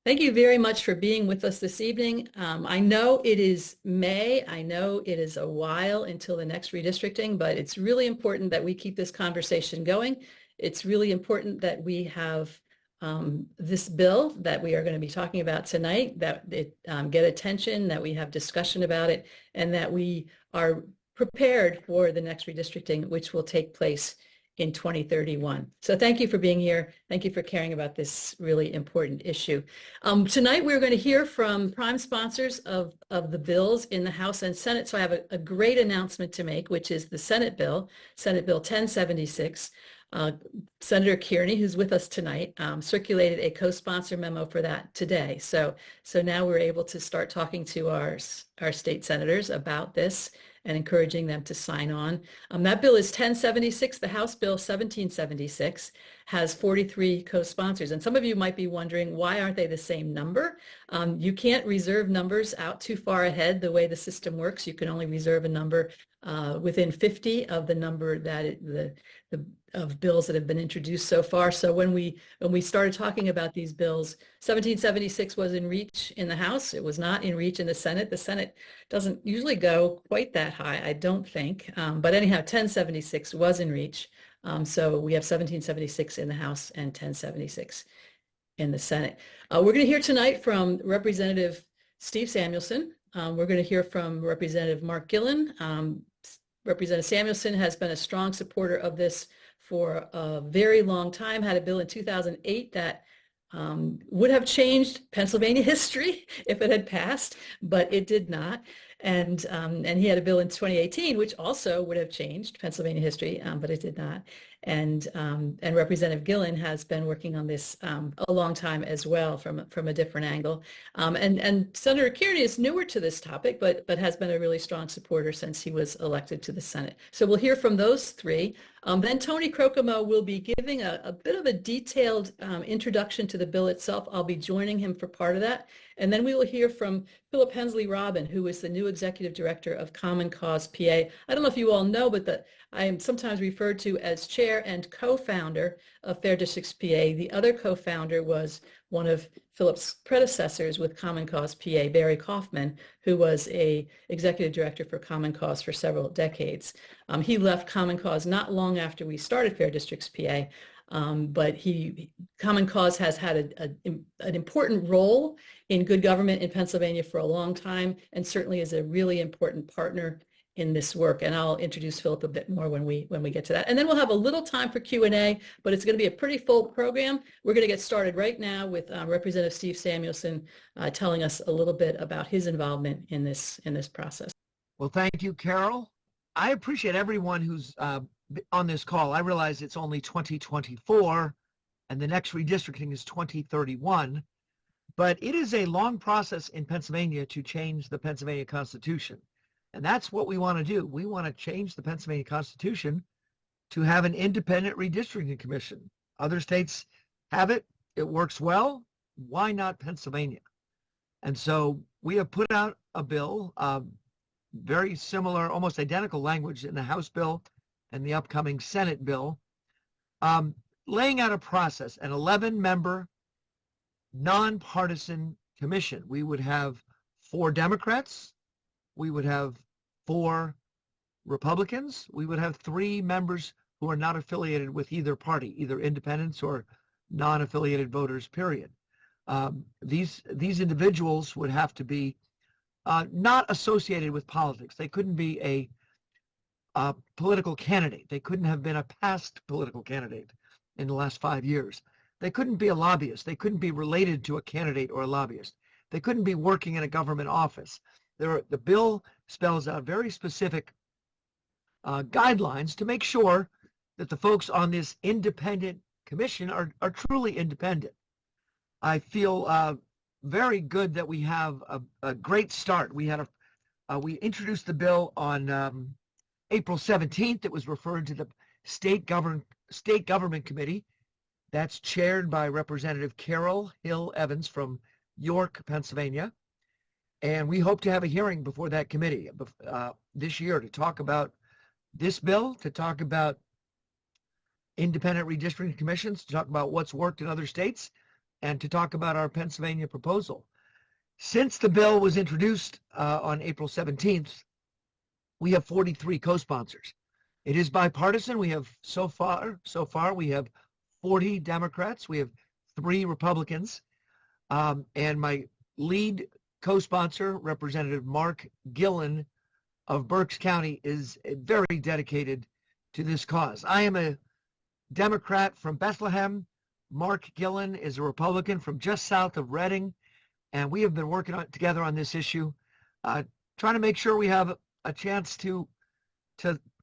Thank you very much for being with us this evening. I know it is May. I know it is a while until the next redistricting, but it's really important that we keep this conversation going. It's really important that we have this bill that we are going to be talking about tonight, that it get attention, that we have discussion about it, and that we are prepared for the next redistricting, which will take place in 2031. So thank you for being here. Thank you for caring about this really important issue. Tonight we're going to hear from prime sponsors of the bills in the House and Senate. So I have a great announcement to make, which is the Senate Bill 1076. Senator Kearney, who's with us tonight, circulated a co-sponsor memo for that today. So now we're able to start talking to our state senators about this and encouraging them to sign on. That bill is 1076. The House Bill 1776 has 43 co-sponsors. And some of you might be wondering, why aren't they the same number? You can't reserve numbers out too far ahead the way the system works. You can only reserve a number within 50 of the number that of bills that have been introduced so far. So when we started talking about these bills, 1776 was in reach in the House. It was not in reach in the Senate. The Senate doesn't usually go quite that high, I don't think. But anyhow, 1076 was in reach. So we have 1776 in the House and 1076 in the Senate. We're going to hear tonight from Representative Steve Samuelson. We're going to hear from Representative Mark Gillen. Representative Samuelson has been a strong supporter of this for a very long time, had a bill in 2008 that would have changed Pennsylvania history if it had passed, but it did not. And he had a bill in 2018, which also would have changed Pennsylvania history, but it did not. And Representative Gillen has been working on this a long time as well from a different angle. And Senator Kearney is newer to this topic, but has been a really strong supporter since he was elected to the Senate. So we'll hear from those three. Then Tony Crocamo will be giving a bit of a detailed introduction to the bill itself. I'll be joining him for part of that. And then we will hear from Philip Hensley-Robin, who is the new executive director of Common Cause PA. I don't know if you all know, but I am sometimes referred to as chair and co-founder of Fair Districts PA. The other co-founder was one of Philip's predecessors with Common Cause PA, Barry Kaufman, who was a executive director for Common Cause for several decades. He left Common Cause not long after we started Fair Districts PA, but Common Cause has had an important role in good government in Pennsylvania for a long time, and certainly is a really important partner in this work. And I'll introduce Philip a bit more when we get to that. And then we'll have a little time for Q&A, but it's going to be a pretty full program. We're going to get started right now with Representative Steve Samuelson telling us a little bit about his involvement in this process. Well, thank you, Carol. I appreciate everyone who's on this call. I realize it's only 2024 and the next redistricting is 2031, but it is a long process in Pennsylvania to change the Pennsylvania Constitution. And that's what we want to do. We want to change the Pennsylvania Constitution to have an independent redistricting commission. Other states have it. It works well. Why not Pennsylvania? And so we have put out a bill, very similar, almost identical language in the House bill and the upcoming Senate bill, laying out a process, an 11-member nonpartisan commission. We would have 4 Democrats. We would have 4 Republicans. We would have 3 members who are not affiliated with either party, either independents or non-affiliated voters, period. These individuals would have to be not associated with politics. They couldn't be a political candidate. They couldn't have been a past political candidate in the last 5 years. They couldn't be a lobbyist. They couldn't be related to a candidate or a lobbyist. They couldn't be working in a government office. The bill spells out very specific guidelines to make sure that the folks on this independent commission are truly independent. I feel very good that we have a great start. We introduced the bill on April 17th. It was referred to the State Government Committee. That's chaired by Representative Carol Hill Evans from York, Pennsylvania. And we hope to have a hearing before that committee this year to talk about this bill, to talk about independent redistricting commissions, to talk about what's worked in other states, and to talk about our Pennsylvania proposal. Since the bill was introduced on April 17th, we have 43 co-sponsors. It is bipartisan. We have so far we have 40 Democrats. We have 3 Republicans. And my lead co-sponsor, Representative Mark Gillen of Berks County, is very dedicated to this cause. I am a Democrat from Bethlehem. Mark Gillen is a Republican from just south of Reading. And we have been working together on this issue, trying to make sure we have a chance to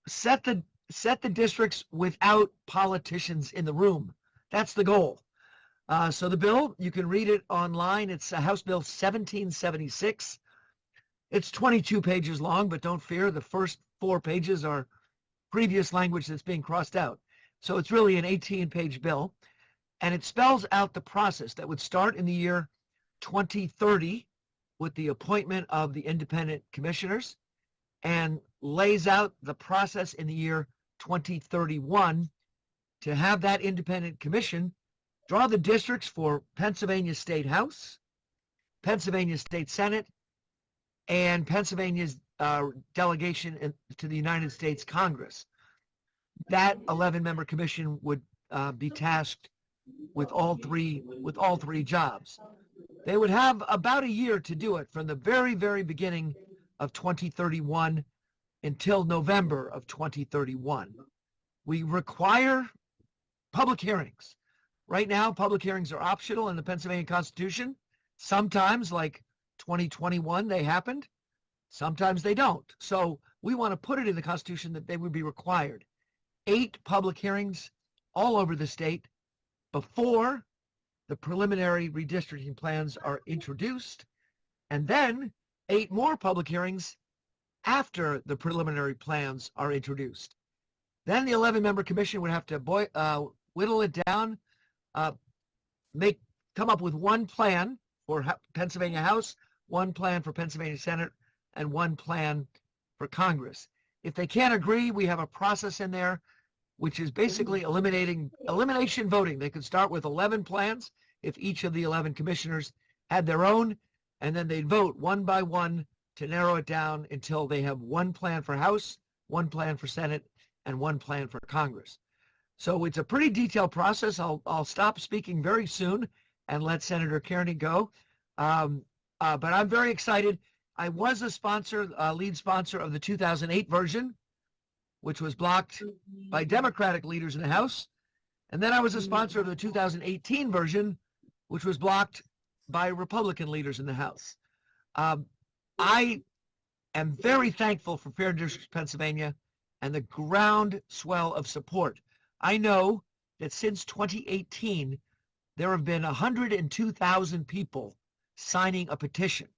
set the districts without politicians in the room. That's the goal. So the bill, you can read it online. It's House Bill 1776. It's 22 pages long, but don't fear, the first 4 pages are previous language that's being crossed out. So it's really an 18-page bill, and it spells out the process that would start in the year 2030 with the appointment of the independent commissioners, and lays out the process in the year 2031 to have that independent commission draw the districts for Pennsylvania State House, Pennsylvania State Senate, and Pennsylvania's delegation to the United States Congress. That 11-member commission would be tasked with all three jobs. They would have about a year to do it from the very, very beginning of 2031 until November of 2031. We require public hearings. Right now, public hearings are optional in the Pennsylvania Constitution. Sometimes, like 2021, they happened. Sometimes they don't. So we want to put it in the Constitution that they would be required. 8 public hearings all over the state before the preliminary redistricting plans are introduced, and then 8 more public hearings after the preliminary plans are introduced. Then the 11-member commission would have to whittle it down, come up with one plan for Pennsylvania House, one plan for Pennsylvania Senate, and one plan for Congress. If they can't agree, we have a process in there which is basically elimination voting. They could start with 11 plans if each of the 11 commissioners had their own, and then they'd vote one by one to narrow it down until they have one plan for House, one plan for Senate, and one plan for Congress. So it's a pretty detailed process. I'll stop speaking very soon and let Senator Kearney go. But I'm very excited. I was a lead sponsor of the 2008 version, which was blocked by Democratic leaders in the House. And then I was a sponsor of the 2018 version, which was blocked by Republican leaders in the House. I am very thankful for Fair Districts Pennsylvania and the groundswell of support. I know that since 2018, there have been 102,000 people signing a petition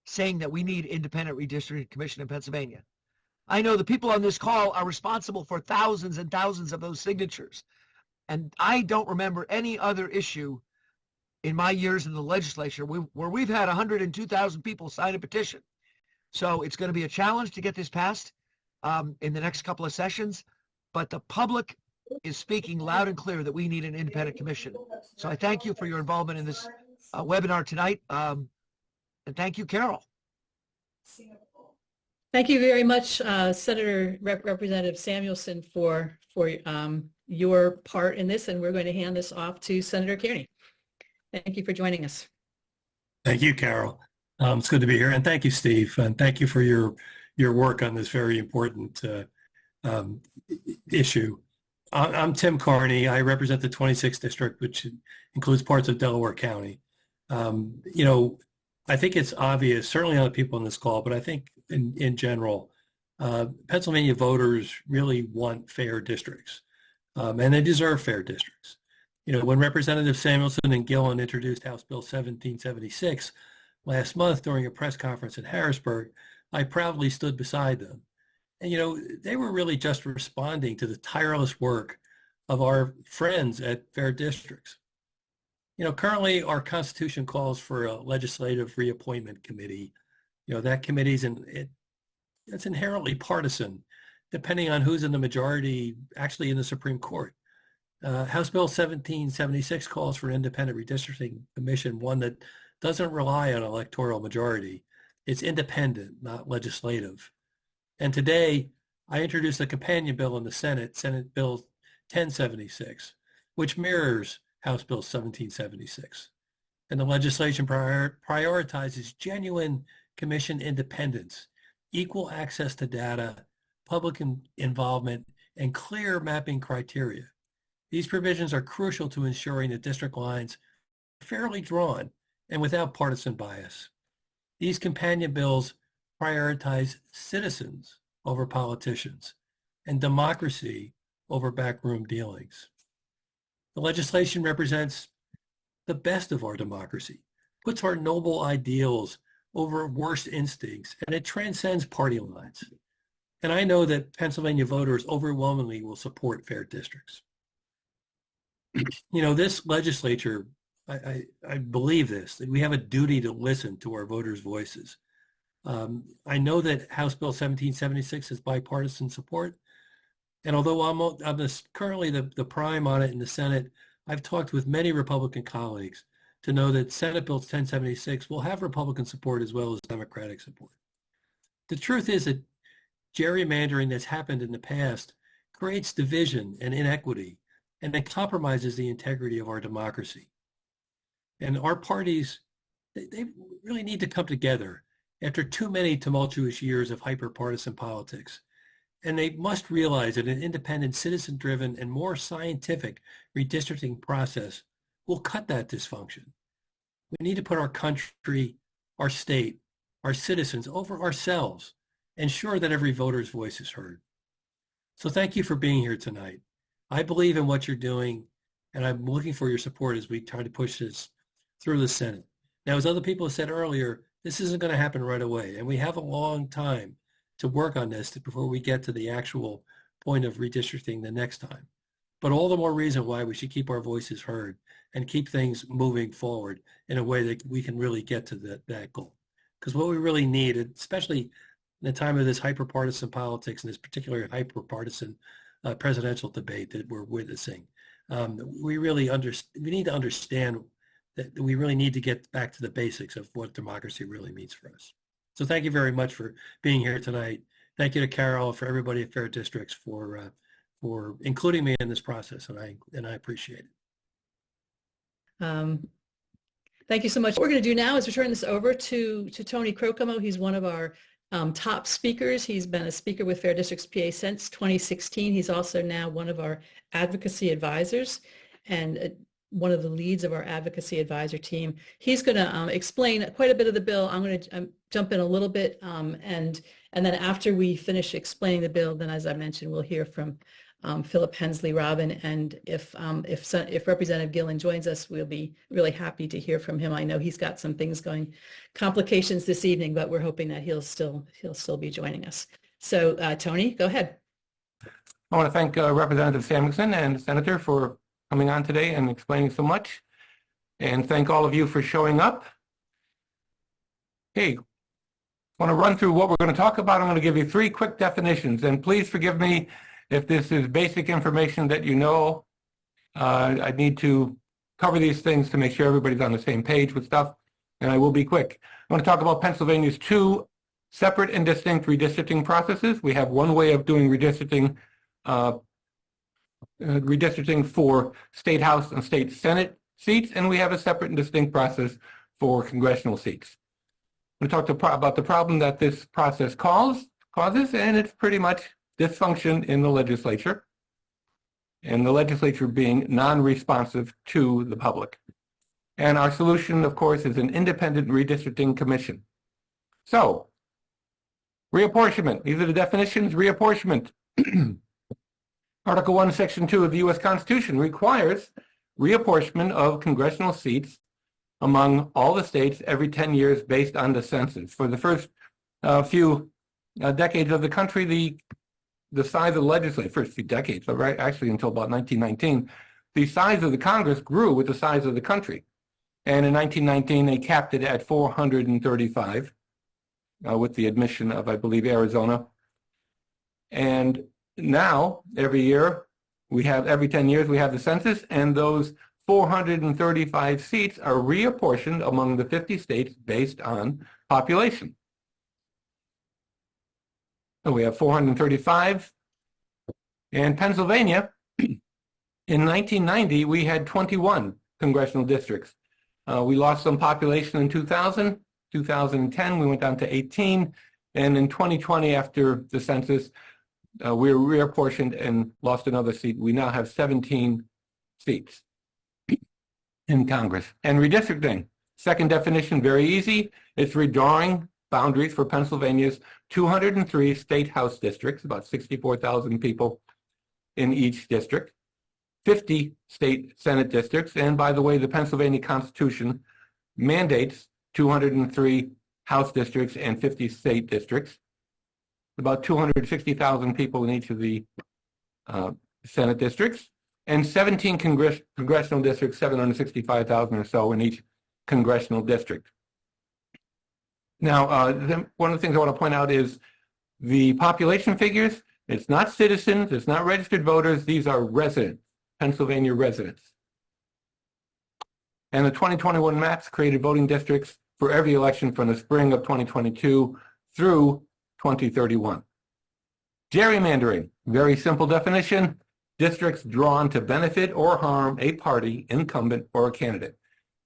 saying that we need independent redistricting commission in Pennsylvania. I know the people on this call are responsible for thousands and thousands of those signatures. And I don't remember any other issue in my years in the legislature where we've had 102,000 people sign a petition. So it's going to be a challenge to get this passed in the next couple of sessions. But the public is speaking loud and clear that we need an independent commission. So I thank you for your involvement in this webinar tonight. And thank you, Carol. Thank you very much, Senator Representative Samuelson, for your part in this, and we're going to hand this off to Senator Kearney. Thank you for joining us. Thank you, Carol. It's good to be here, and thank you, Steve, and thank you for your work on this very important issue. I'm Tim Kearney. I represent the 26th district, which includes parts of Delaware County. You know, I think it's obvious, certainly on the people on this call, but I think in general, Pennsylvania voters really want fair districts, and they deserve fair districts. You know, when Representative Samuelson and Gillen introduced House Bill 1776 last month during a press conference in Harrisburg, I proudly stood beside them. And, you know, they were really just responding to the tireless work of our friends at Fair Districts. You know, currently our Constitution calls for a legislative reappointment committee. You know, that committee's it's inherently partisan, depending on who's in the majority actually in the Supreme Court. House Bill 1776 calls for an independent redistricting commission, one that doesn't rely on electoral majority. It's independent, not legislative. And today, I introduced a companion bill in the Senate, Senate Bill 1076, which mirrors House Bill 1776. And the legislation prioritizes genuine commission independence, equal access to data, public involvement, and clear mapping criteria. These provisions are crucial to ensuring that district lines are fairly drawn and without partisan bias. These companion bills prioritize citizens over politicians and democracy over backroom dealings. The legislation represents the best of our democracy, puts our noble ideals over worst instincts, and it transcends party lines. And I know that Pennsylvania voters overwhelmingly will support fair districts. You know, this legislature, I believe this, that we have a duty to listen to our voters' voices. I know that House Bill 1776 has bipartisan support. And although I'm currently the prime on it in the Senate, I've talked with many Republican colleagues to know that Senate Bill 1076 will have Republican support as well as Democratic support. The truth is that gerrymandering that's happened in the past creates division and inequity, and it compromises the integrity of our democracy. And our parties, they really need to come together after too many tumultuous years of hyper-partisan politics. And they must realize that an independent, citizen-driven, and more scientific redistricting process will cut that dysfunction. We need to put our country, our state, our citizens over ourselves, ensure that every voter's voice is heard. So thank you for being here tonight. I believe in what you're doing, and I'm looking for your support as we try to push this through the Senate. Now, as other people have said earlier, this isn't going to happen right away, and we have a long time to work on this before we get to the actual point of redistricting the next time. But all the more reason why we should keep our voices heard and keep things moving forward in a way that we can really get to that goal. Because what we really need, especially in the time of this hyper-partisan politics and this particular hyper-partisan presidential debate that we're witnessing, we need to understand that we really need to get back to the basics of what democracy really means for us. So thank you very much for being here tonight. Thank you to Carol, for everybody at Fair Districts for including me in this process, and I appreciate it. Thank you so much. What we're going to do now is return this over to Tony Crocamo. He's one of our top speakers. He's been a speaker with Fair Districts PA since 2016. He's also now one of our advocacy advisors and one of the leads of our advocacy advisor team. He's going to explain quite a bit of the bill. I'm going to jump in a little bit, and then after we finish explaining the bill, then as I mentioned, we'll hear from Philip Hensley-Robin, and if Representative Gillen joins us, we'll be really happy to hear from him. I know he's got some things going, complications this evening, but we're hoping that he'll still be joining us. So Tony, go ahead. I want to thank Representative Samuelson and the Senator for coming on today and explaining so much, and thank all of you for showing up. Okay, I want to run through what we're going to talk about. I'm going to give you 3 quick definitions, and please forgive me if this is basic information that you know. I need to cover these things to make sure everybody's on the same page with stuff, and I will be quick. I want to talk about Pennsylvania's 2 separate and distinct redistricting processes. We have one way of doing redistricting for state house and state senate seats, and we have a separate and distinct process for congressional seats. I'm going to talk about the problem that this process causes, and it's pretty much dysfunction in the legislature, and the legislature being non-responsive to the public. And our solution, of course, is an independent redistricting commission. So, reapportionment. These are the definitions. Reapportionment. Article 1, Section 2 of the U.S. Constitution requires reapportionment of congressional seats among all the states every 10 years based on the census. For the first few decades of the country, the size of the legislature, first few decades, right, actually until about 1919, the size of the Congress grew with the size of the country. And in 1919, they capped it at 435 with the admission of, I believe, Arizona. And now, every year, We have every 10 years we have the census, and those 435 seats are reapportioned among the 50 states based on population. So we have 435. And Pennsylvania, in 1990, we had 21 congressional districts. We lost some population in 2000. 2010, we went down to 18. And in 2020, after the census, we were reapportioned and lost another seat. We now have 17 seats in Congress. And redistricting, second definition, very easy. It's redrawing boundaries for Pennsylvania's 203 state house districts, about 64,000 people in each district, 50 state senate districts. And by the way, the Pennsylvania Constitution mandates 203 house districts and 50 state districts, about 260,000 people in each of the senate districts, and 17 congressional districts, 765,000 or so in each congressional district. Now, one of the things I want to point out is the population figures. It's not citizens, it's not registered voters, these are residents, Pennsylvania residents. And the 2021 maps created voting districts for every election from the spring of 2022 through 2031. Gerrymandering, very simple definition, districts drawn to benefit or harm a party, incumbent, or a candidate.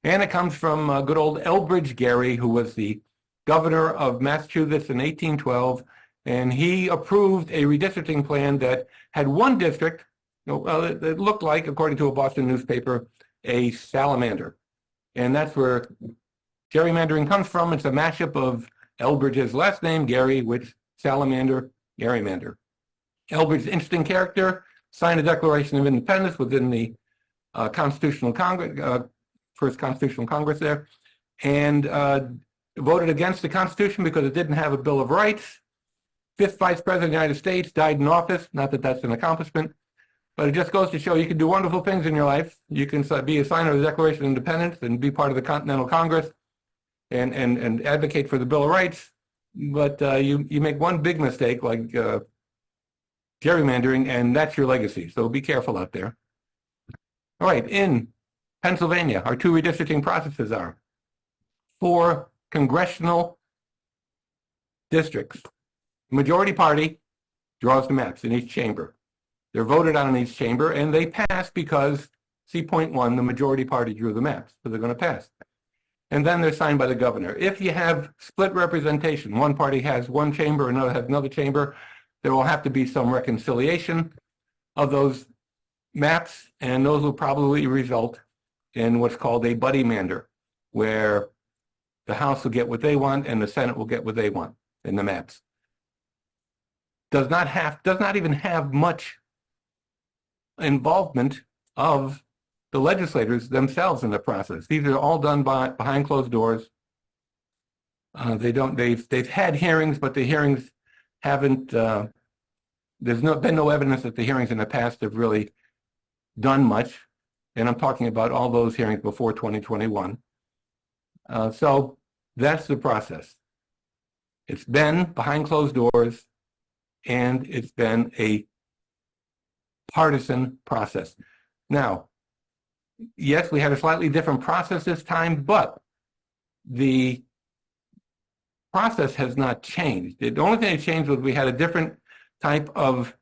And it comes from good old Elbridge Gerry, who was the governor of Massachusetts in 1812, and he approved a redistricting plan that had one district, well, it looked like, according to a Boston newspaper, a salamander. And that's where gerrymandering comes from. It's a mashup of Elbridge's last name, Gerry, with salamander, gerrymander. Elbridge's interesting character, signed a Declaration of Independence within the Constitutional Congress, first Constitutional Congress there, and voted against the Constitution because it didn't have a Bill of Rights. Fifth Vice President of the United States, died in office. Not that that's an accomplishment, but it just goes to show you can do wonderful things in your life. You can be a signer of the Declaration of Independence and be part of the Continental Congress and advocate for the Bill of Rights, but you make one big mistake like gerrymandering, and that's your legacy. So be careful out there. All right, in Pennsylvania, our two redistricting processes are 4 congressional districts. Majority party draws the maps in each chamber. They're voted on in each chamber, and they pass because, see point 1, the majority party drew the maps, so they're going to pass. And then they're signed by the governor. If you have split representation, one party has one chamber, another has another chamber, there will have to be some reconciliation of those maps, and those will probably result in what's called a buddy-mander, where the House will get what they want and the Senate will get what they want in the maps. Does not even have much involvement of the legislators themselves in the process. These are all done behind closed doors. They've had hearings, but the hearings haven't. There's been no evidence that the hearings in the past have really done much, and I'm talking about all those hearings before 2021. So that's the process. It's been behind closed doors, and it's been a partisan process. Now, yes, we had a slightly different process this time, but the process has not changed. The only thing that changed was we had a different type of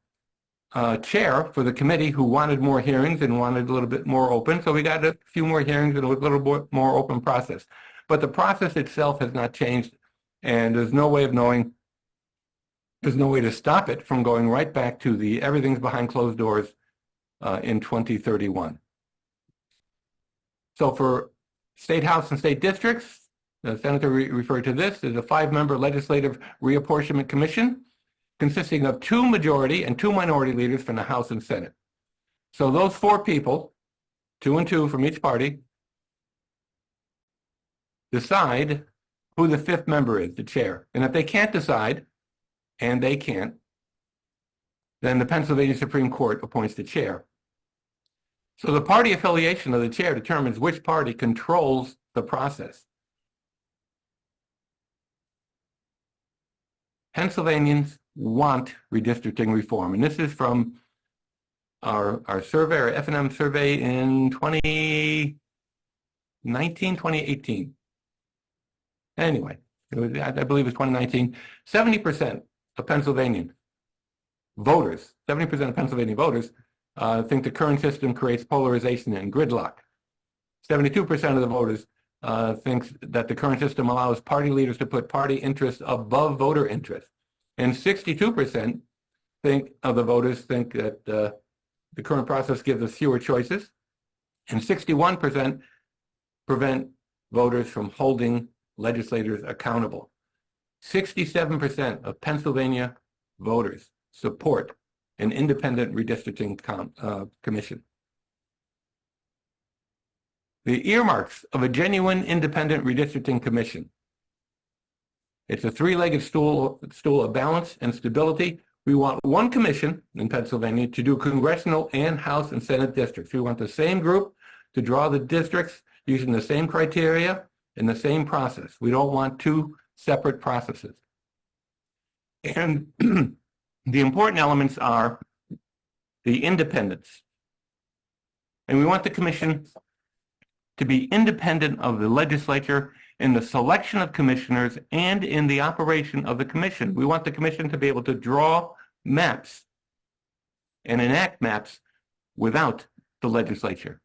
chair for the committee who wanted more hearings and wanted a little bit more open. So we got a few more hearings and a little bit more open process. But the process itself has not changed, and there's no way of knowing, there's no way to stop it from going right back to the everything's behind closed doors in 2031. So for state house and state districts, the senator referred to this as a 5-member legislative reapportionment commission consisting of 2 majority and 2 minority leaders from the House and Senate. So those 4 people, 2 and 2 from each party, decide who the 5th member is, the chair. And if they can't decide, and they can't, then the Pennsylvania Supreme Court appoints the chair. So the party affiliation of the chair determines which party controls the process. Pennsylvanians want redistricting reform, and this is from our survey, our F&M survey in 2019, 2018. Anyway, I believe it was 2019. 70% of Pennsylvanian voters, 70% of Pennsylvania voters think the current system creates polarization and gridlock. 72% of the voters thinks that the current system allows party leaders to put party interests above voter interests. And 62% of the voters think that the current process gives us fewer choices. And 61% prevent voters from holding legislators accountable. 67% of Pennsylvania voters support an independent redistricting commission. The earmarks of a genuine independent redistricting commission. It's a three-legged stool of balance and stability. We want one commission in Pennsylvania to do congressional and House and Senate districts. We want the same group to draw the districts using the same criteria and the same process. We don't want two separate processes. And the important elements are the independence. And we want the commission to be independent of the legislature in the selection of commissioners and in the operation of the commission. We want the commission to be able to draw maps and enact maps without the legislature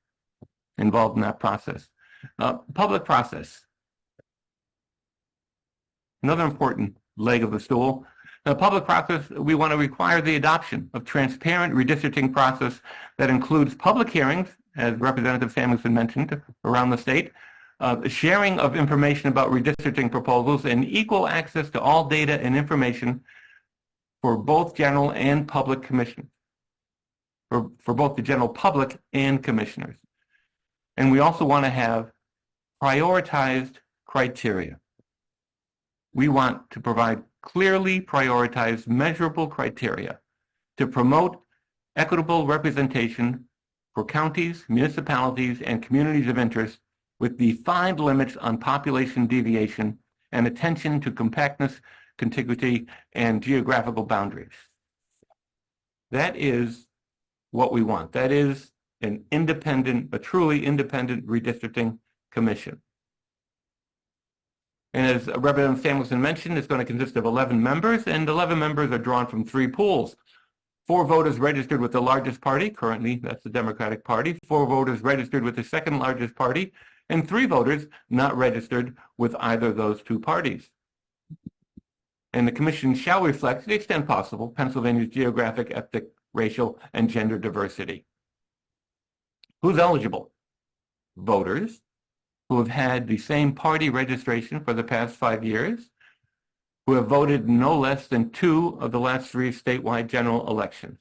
involved in that process. Public process. Another important leg of the stool. The public process, we want to require the adoption of transparent redistricting process that includes public hearings, as Representative Samuelson mentioned, around the state, sharing of information about redistricting proposals, and equal access to all data and information for both general and public commissioners, for both the general public and commissioners. And we also want to have prioritized criteria. We want to provide clearly prioritized, measurable criteria to promote equitable representation for counties, municipalities, and communities of interest with defined limits on population deviation and attention to compactness, contiguity, and geographical boundaries. That is what we want. That is an independent, a truly independent redistricting commission. And as Representative Samuelson mentioned, it's going to consist of 11 members, and 11 members are drawn from 3 pools. 4 voters registered with the largest party, currently that's the Democratic Party, 4 voters registered with the second largest party, and 3 voters not registered with either of those 2 parties. And the commission shall reflect, to the extent possible, Pennsylvania's geographic, ethnic, racial, and gender diversity. Who's eligible? Voters who have had the same party registration for the past 5 years, who have voted no less than 2 of the last 3 statewide general elections.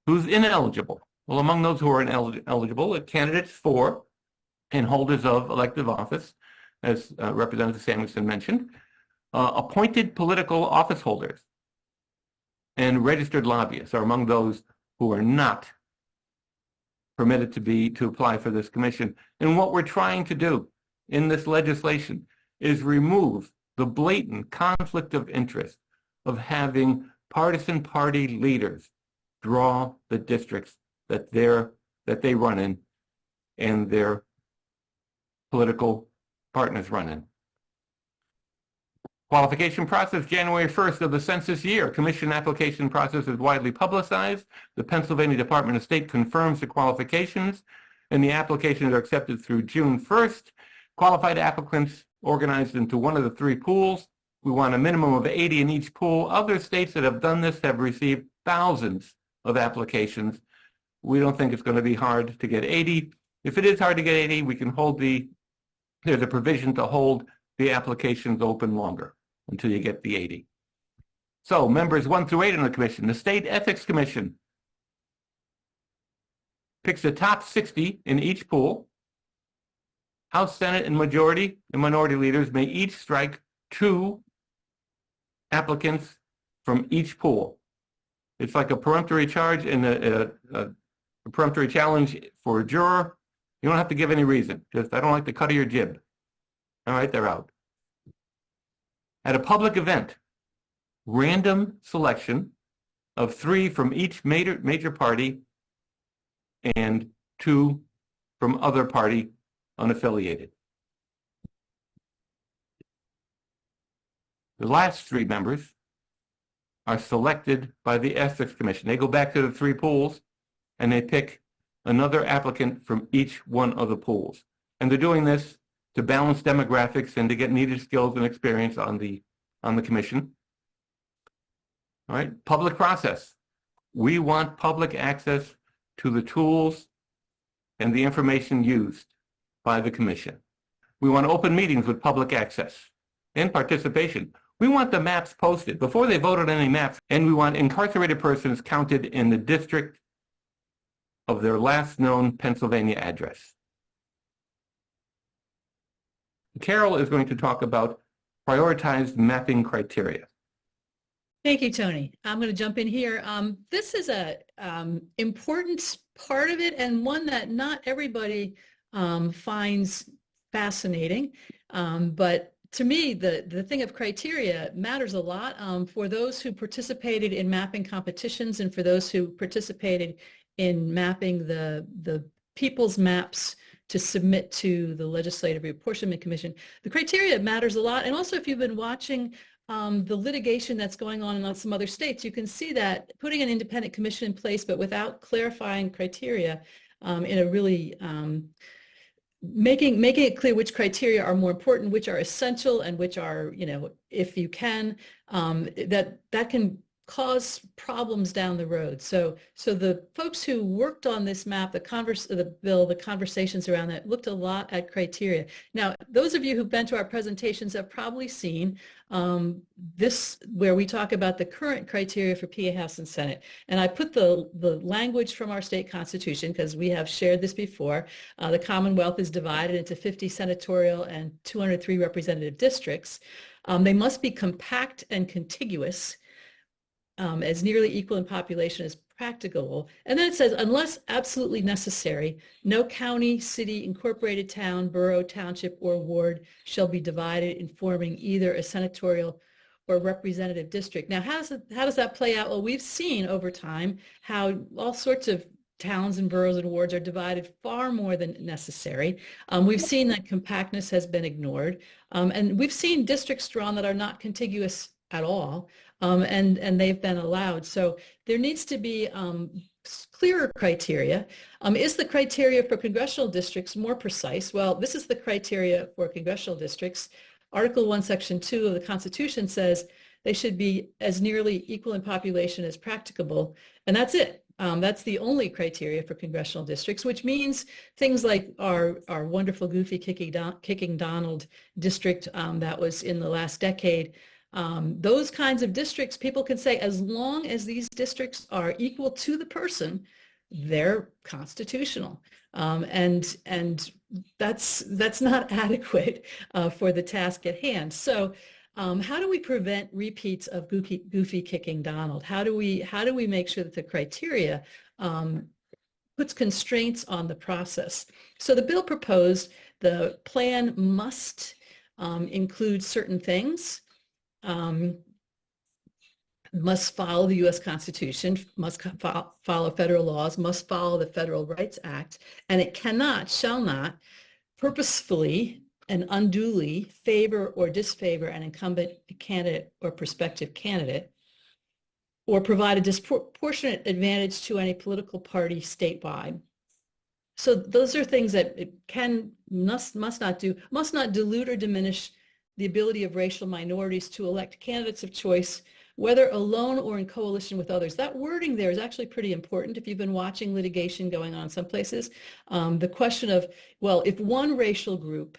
Who's ineligible? Well, among those who are ineligible are candidates for and holders of elective office, as Representative Samuelson mentioned, appointed political office holders, and registered lobbyists are among those who are not permitted to apply for this commission. And what we're trying to do in this legislation is remove the blatant conflict of interest of having partisan party leaders draw the districts that they run in and their political partners run in. Qualification process, January 1st of the census year. Commission application process is widely publicized. The Pennsylvania Department of State confirms the qualifications, and the applications are accepted through June 1st. Qualified applicants organized into one of the 3 pools. We want a minimum of 80 in each pool. Other states that have done this have received thousands of applications. We don't think it's going to be hard to get 80. If it is hard to get 80, we can there's a provision to hold the applications open longer until you get the 80. So members 1 through 8 in the commission. The State Ethics Commission picks the top 60 in each pool. House, Senate, and majority and minority leaders may each strike 2 applicants from each pool. It's like a peremptory charge and a peremptory challenge for a juror. You don't have to give any reason. Just, I don't like the cut of your jib. All right, they're out. At a public event, random selection of 3 from each major party and 2 from other party unaffiliated. The last 3 members are selected by the Ethics Commission. They go back to the 3 pools and they pick another applicant from each one of the pools. And they're doing this to balance demographics and to get needed skills and experience on the commission. All right, public process. We want public access to the tools and the information used by the commission. We want open meetings with public access and participation. We want the maps posted before they vote on any maps, and we want incarcerated persons counted in the district of their last known Pennsylvania address. Carol is going to talk about prioritized mapping criteria. Thank you, Tony. I'm going to jump in here. This is a important part of it, and one that not everybody finds fascinating. But to me, the thing of criteria matters a lot for those who participated in mapping competitions and for those who participated in mapping the people's maps to submit to the Legislative Reapportionment Commission. The criteria matters a lot. And also, if you've been watching the litigation that's going on in some other states, you can see that putting an independent commission in place, but without clarifying criteria in a really making it clear which criteria are more important, which are essential, and which are, if you can, that can cause problems down the road. So the folks who worked on this map, the bill, the conversations around that looked a lot at criteria. Now, those of you who've been to our presentations have probably seen this, where we talk about the current criteria for PA House and Senate. And I put the language from our state constitution, because we have shared this before. The Commonwealth is divided into 50 senatorial and 203 representative districts. They must be compact and contiguous, as nearly equal in population as practicable. And then it says, unless absolutely necessary, no county, city, incorporated town, borough, township, or ward shall be divided in forming either a senatorial or representative district. Now, how does that play out? Well, we've seen over time how all sorts of towns and boroughs and wards are divided far more than necessary. We've seen that compactness has been ignored. And we've seen districts drawn that are not contiguous at all. And they've been allowed. So there needs to be clearer criteria. Is the criteria for congressional districts more precise? Well, this is the criteria for congressional districts. Article 1, Section 2 of the Constitution says they should be as nearly equal in population as practicable. And that's it. That's the only criteria for congressional districts, which means things like our wonderful Goofy Kicking Donald district that was in the last decade. Those kinds of districts, people can say, as long as these districts are equal to the person, they're constitutional. And that's not adequate for the task at hand. So how do we prevent repeats of Goofy Kicking Donald? How do we make sure that the criteria puts constraints on the process? So the bill proposed the plan must include certain things. Must follow the U.S. Constitution, must follow federal laws, must follow the Federal Rights Act, and it shall not purposefully and unduly favor or disfavor an incumbent candidate or prospective candidate, or provide a disproportionate advantage to any political party statewide. So those are things that it must not dilute or diminish the ability of racial minorities to elect candidates of choice, whether alone or in coalition with others. That wording there is actually pretty important if you've been watching litigation going on some places. The question of, well, if one racial group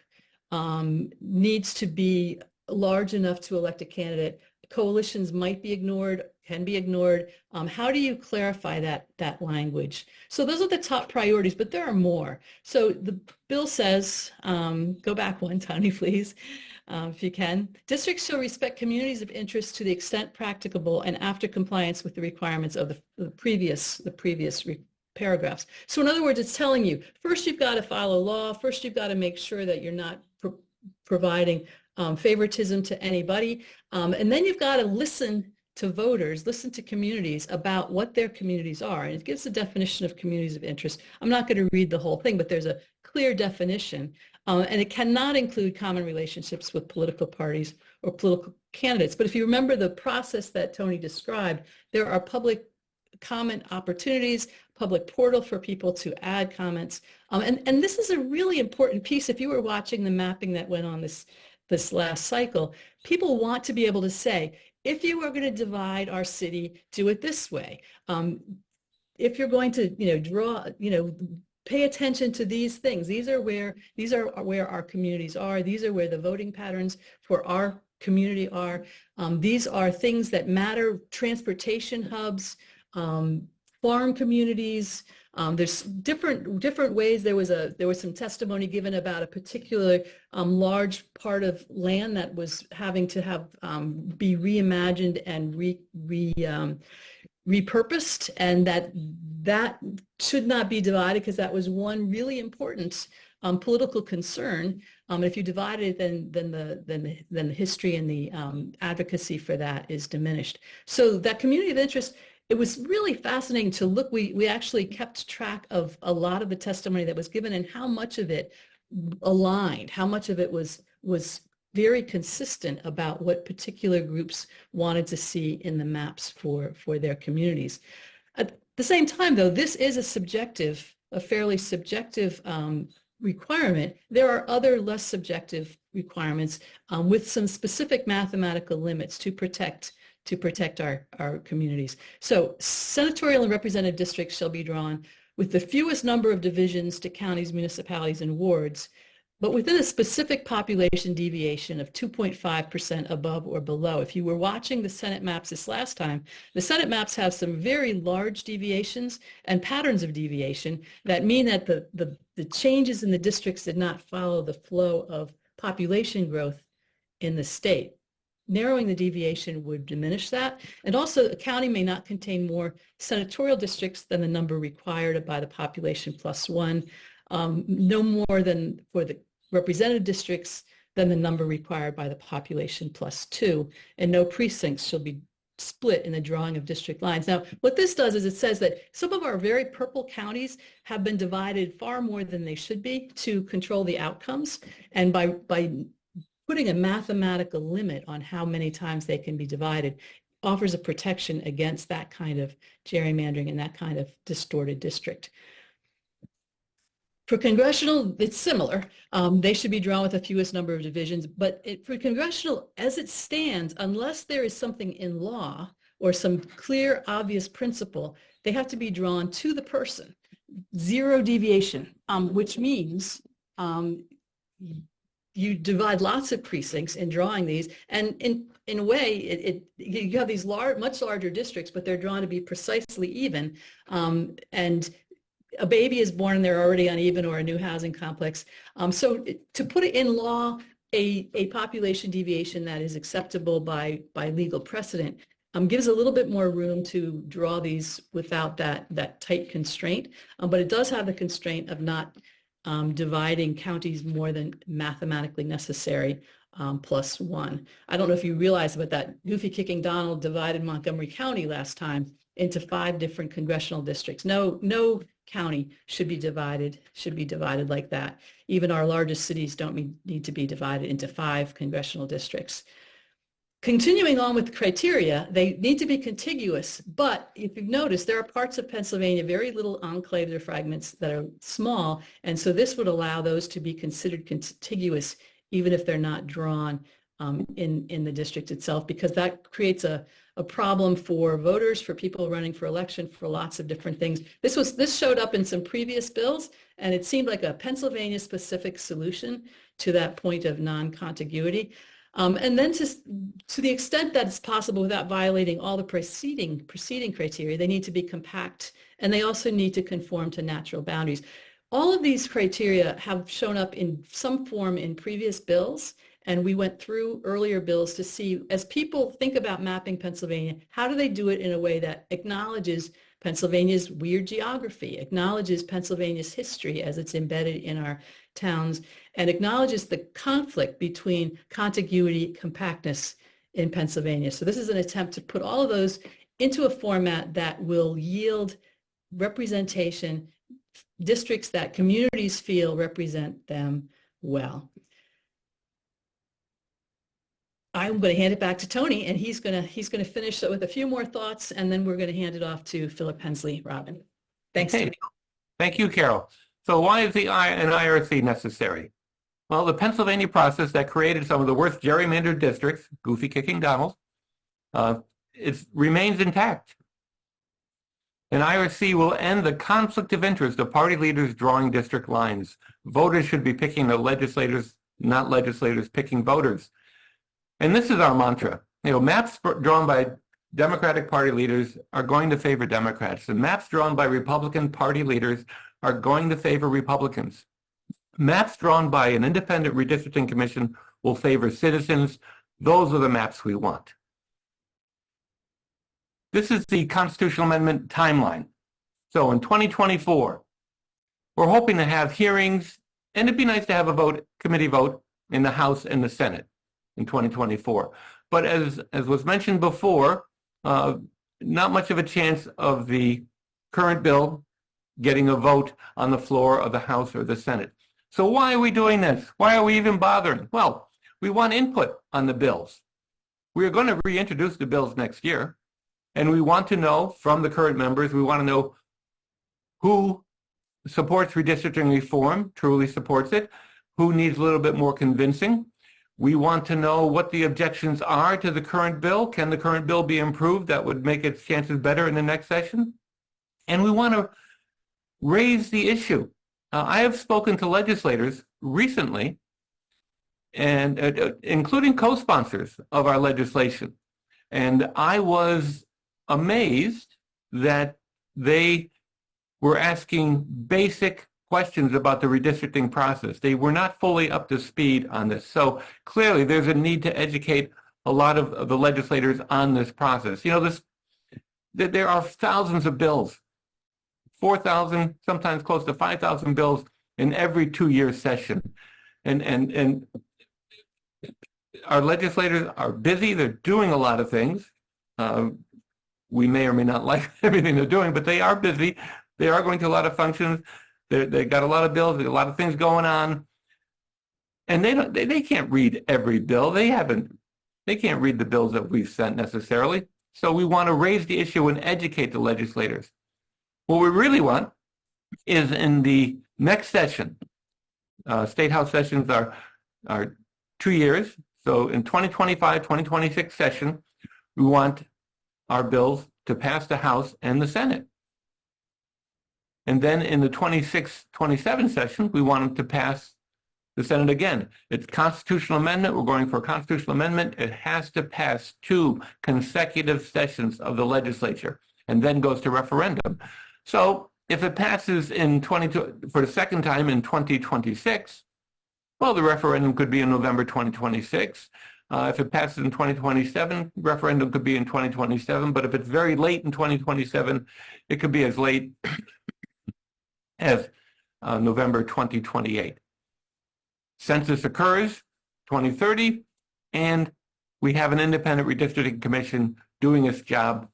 needs to be large enough to elect a candidate, coalitions might be ignored, can be ignored. How do you clarify that language? So those are the top priorities, but there are more. So the bill says, go back one, Tony, please. If you can. Districts shall respect communities of interest to the extent practicable and after compliance with the requirements of the previous paragraphs. So in other words, it's telling you, first you've got to follow law, first you've got to make sure that you're not providing favoritism to anybody, and then you've got to listen to voters, listen to communities about what their communities are. And it gives a definition of communities of interest. I'm not going to read the whole thing, but there's a clear definition. And it cannot include common relationships with political parties or political candidates. But if you remember the process that Tony described, there are public comment opportunities, public portal for people to add comments. And this is a really important piece. If you were watching the mapping that went on this last cycle, people want to be able to say, if you are going to divide our city, do it this way. If you're going to, draw, pay attention to these things. These are where our communities are. These are where the voting patterns for our community are. These are things that matter: transportation hubs, farm communities. There's different ways. There was some testimony given about a particular large part of land that was having to be reimagined and repurposed, and that should not be divided, because that was one really important political concern. If you divide it, then the history and the advocacy for that is diminished. So that community of interest, it was really fascinating to look. We actually kept track of a lot of the testimony that was given and how much of it aligned, how much of it was very consistent about what particular groups wanted to see in the maps for their communities. At the same time, though, this is a fairly subjective requirement. There are other less subjective requirements with some specific mathematical limits to protect our communities. So senatorial and representative districts shall be drawn with the fewest number of divisions to counties, municipalities, and wards, but within a specific population deviation of 2.5% above or below. If you were watching the Senate maps this last time, the Senate maps have some very large deviations and patterns of deviation that mean that the changes in the districts did not follow the flow of population growth in the state. Narrowing the deviation would diminish that. And also, a county may not contain more senatorial districts than the number required by the population plus one, no more than for the representative districts than the number required by the population plus two, and no precincts shall be split in the drawing of district lines. Now, what this does is it says that some of our very purple counties have been divided far more than they should be to control the outcomes, and by putting a mathematical limit on how many times they can be divided offers a protection against that kind of gerrymandering and that kind of distorted district. For congressional, it's similar. They should be drawn with the fewest number of divisions, but for congressional, as it stands, unless there is something in law or some clear, obvious principle, they have to be drawn to the person. Zero deviation, which means you divide lots of precincts in drawing these, and in a way, you have these much larger districts, but they're drawn to be precisely even, and a baby is born and they're already uneven, or a new housing complex. So to put it in law, a population deviation that is acceptable by legal precedent gives a little bit more room to draw these without that tight constraint, but it does have the constraint of not dividing counties more than mathematically necessary plus one. I don't know if you realize, but that goofy kicking Donald divided Montgomery County last time into 5 different congressional districts. No county should be divided like that. Even our largest cities don't need to be divided into 5 congressional districts. Continuing on with the criteria, they need to be contiguous, but if you've noticed, there are parts of Pennsylvania, very little enclaves or fragments that are small, and so this would allow those to be considered contiguous even if they're not drawn in the district itself, because that creates a problem for voters, for people running for election, for lots of different things. This showed up in some previous bills, and it seemed like a Pennsylvania-specific solution to that point of non-contiguity. And then to the extent that it's possible without violating all the preceding criteria, they need to be compact, and they also need to conform to natural boundaries. All of these criteria have shown up in some form in previous bills, and we went through earlier bills to see, as people think about mapping Pennsylvania, how do they do it in a way that acknowledges Pennsylvania's weird geography, acknowledges Pennsylvania's history as it's embedded in our towns, and acknowledges the conflict between contiguity, compactness, in Pennsylvania. So this is an attempt to put all of those into a format that will yield representation, districts that communities feel represent them well. I'm going to hand it back to Tony, and he's going to finish with a few more thoughts, and then we're going to hand it off to Philip Hensley-Robin. Thanks, Okay. Tony. Thank you, Carol. So why is an IRC necessary? Well, the Pennsylvania process that created some of the worst gerrymandered districts, goofy kicking Donald, it remains intact. An IRC will end the conflict of interest of party leaders drawing district lines. Voters should be picking the legislators, not legislators picking voters. And this is our mantra. You know, maps drawn by Democratic Party leaders are going to favor Democrats, and maps drawn by Republican Party leaders are going to favor Republicans. Maps drawn by an independent redistricting commission will favor citizens. Those are the maps we want. This is the constitutional amendment timeline. So in 2024, we're hoping to have hearings, and it'd be nice to have a vote, committee vote in the House and the Senate in 2024. But as was mentioned before, not much of a chance of the current bill getting a vote on the floor of the House or the Senate. So why are we doing this? Why are we even bothering? Well, we want input on the bills. We are going to reintroduce the bills next year, and we want to know from the current members, we want to know who supports redistricting reform, truly supports it, who needs a little bit more convincing. We want to know what the objections are to the current bill. Can the current bill be improved? That would make its chances better in the next session. And we want to raise the issue. I have spoken to legislators recently, and including co-sponsors of our legislation. And I was amazed that they were asking basic questions about the redistricting process. They were not fully up to speed on this. So clearly there's a need to educate a lot of the legislators on this process. You know, there are thousands of bills, 4,000, sometimes close to 5,000 bills in every 2-year session. And our legislators are busy. They're doing a lot of things. We may or may not like everything they're doing, but they are busy. They are going to a lot of functions. They got a lot of bills, a lot of things going on, and they can't read every bill. They can't read the bills that we've sent necessarily. So we want to raise the issue and educate the legislators. What we really want is in the next session. State House sessions are 2 years. So in 2025, 2026 session, we want our bills to pass the House and the Senate. And then in the 26-27 session, we want them to pass the Senate again. It's constitutional amendment. We're going for a constitutional amendment. It has to pass 2 consecutive sessions of the legislature and then goes to referendum. So if it passes for the second time in 2026, well, the referendum could be in November 2026. If it passes in 2027, referendum could be in 2027. But if it's very late in 2027, it could be as late as November 2028. Census occurs 2030, and we have an independent redistricting commission doing its job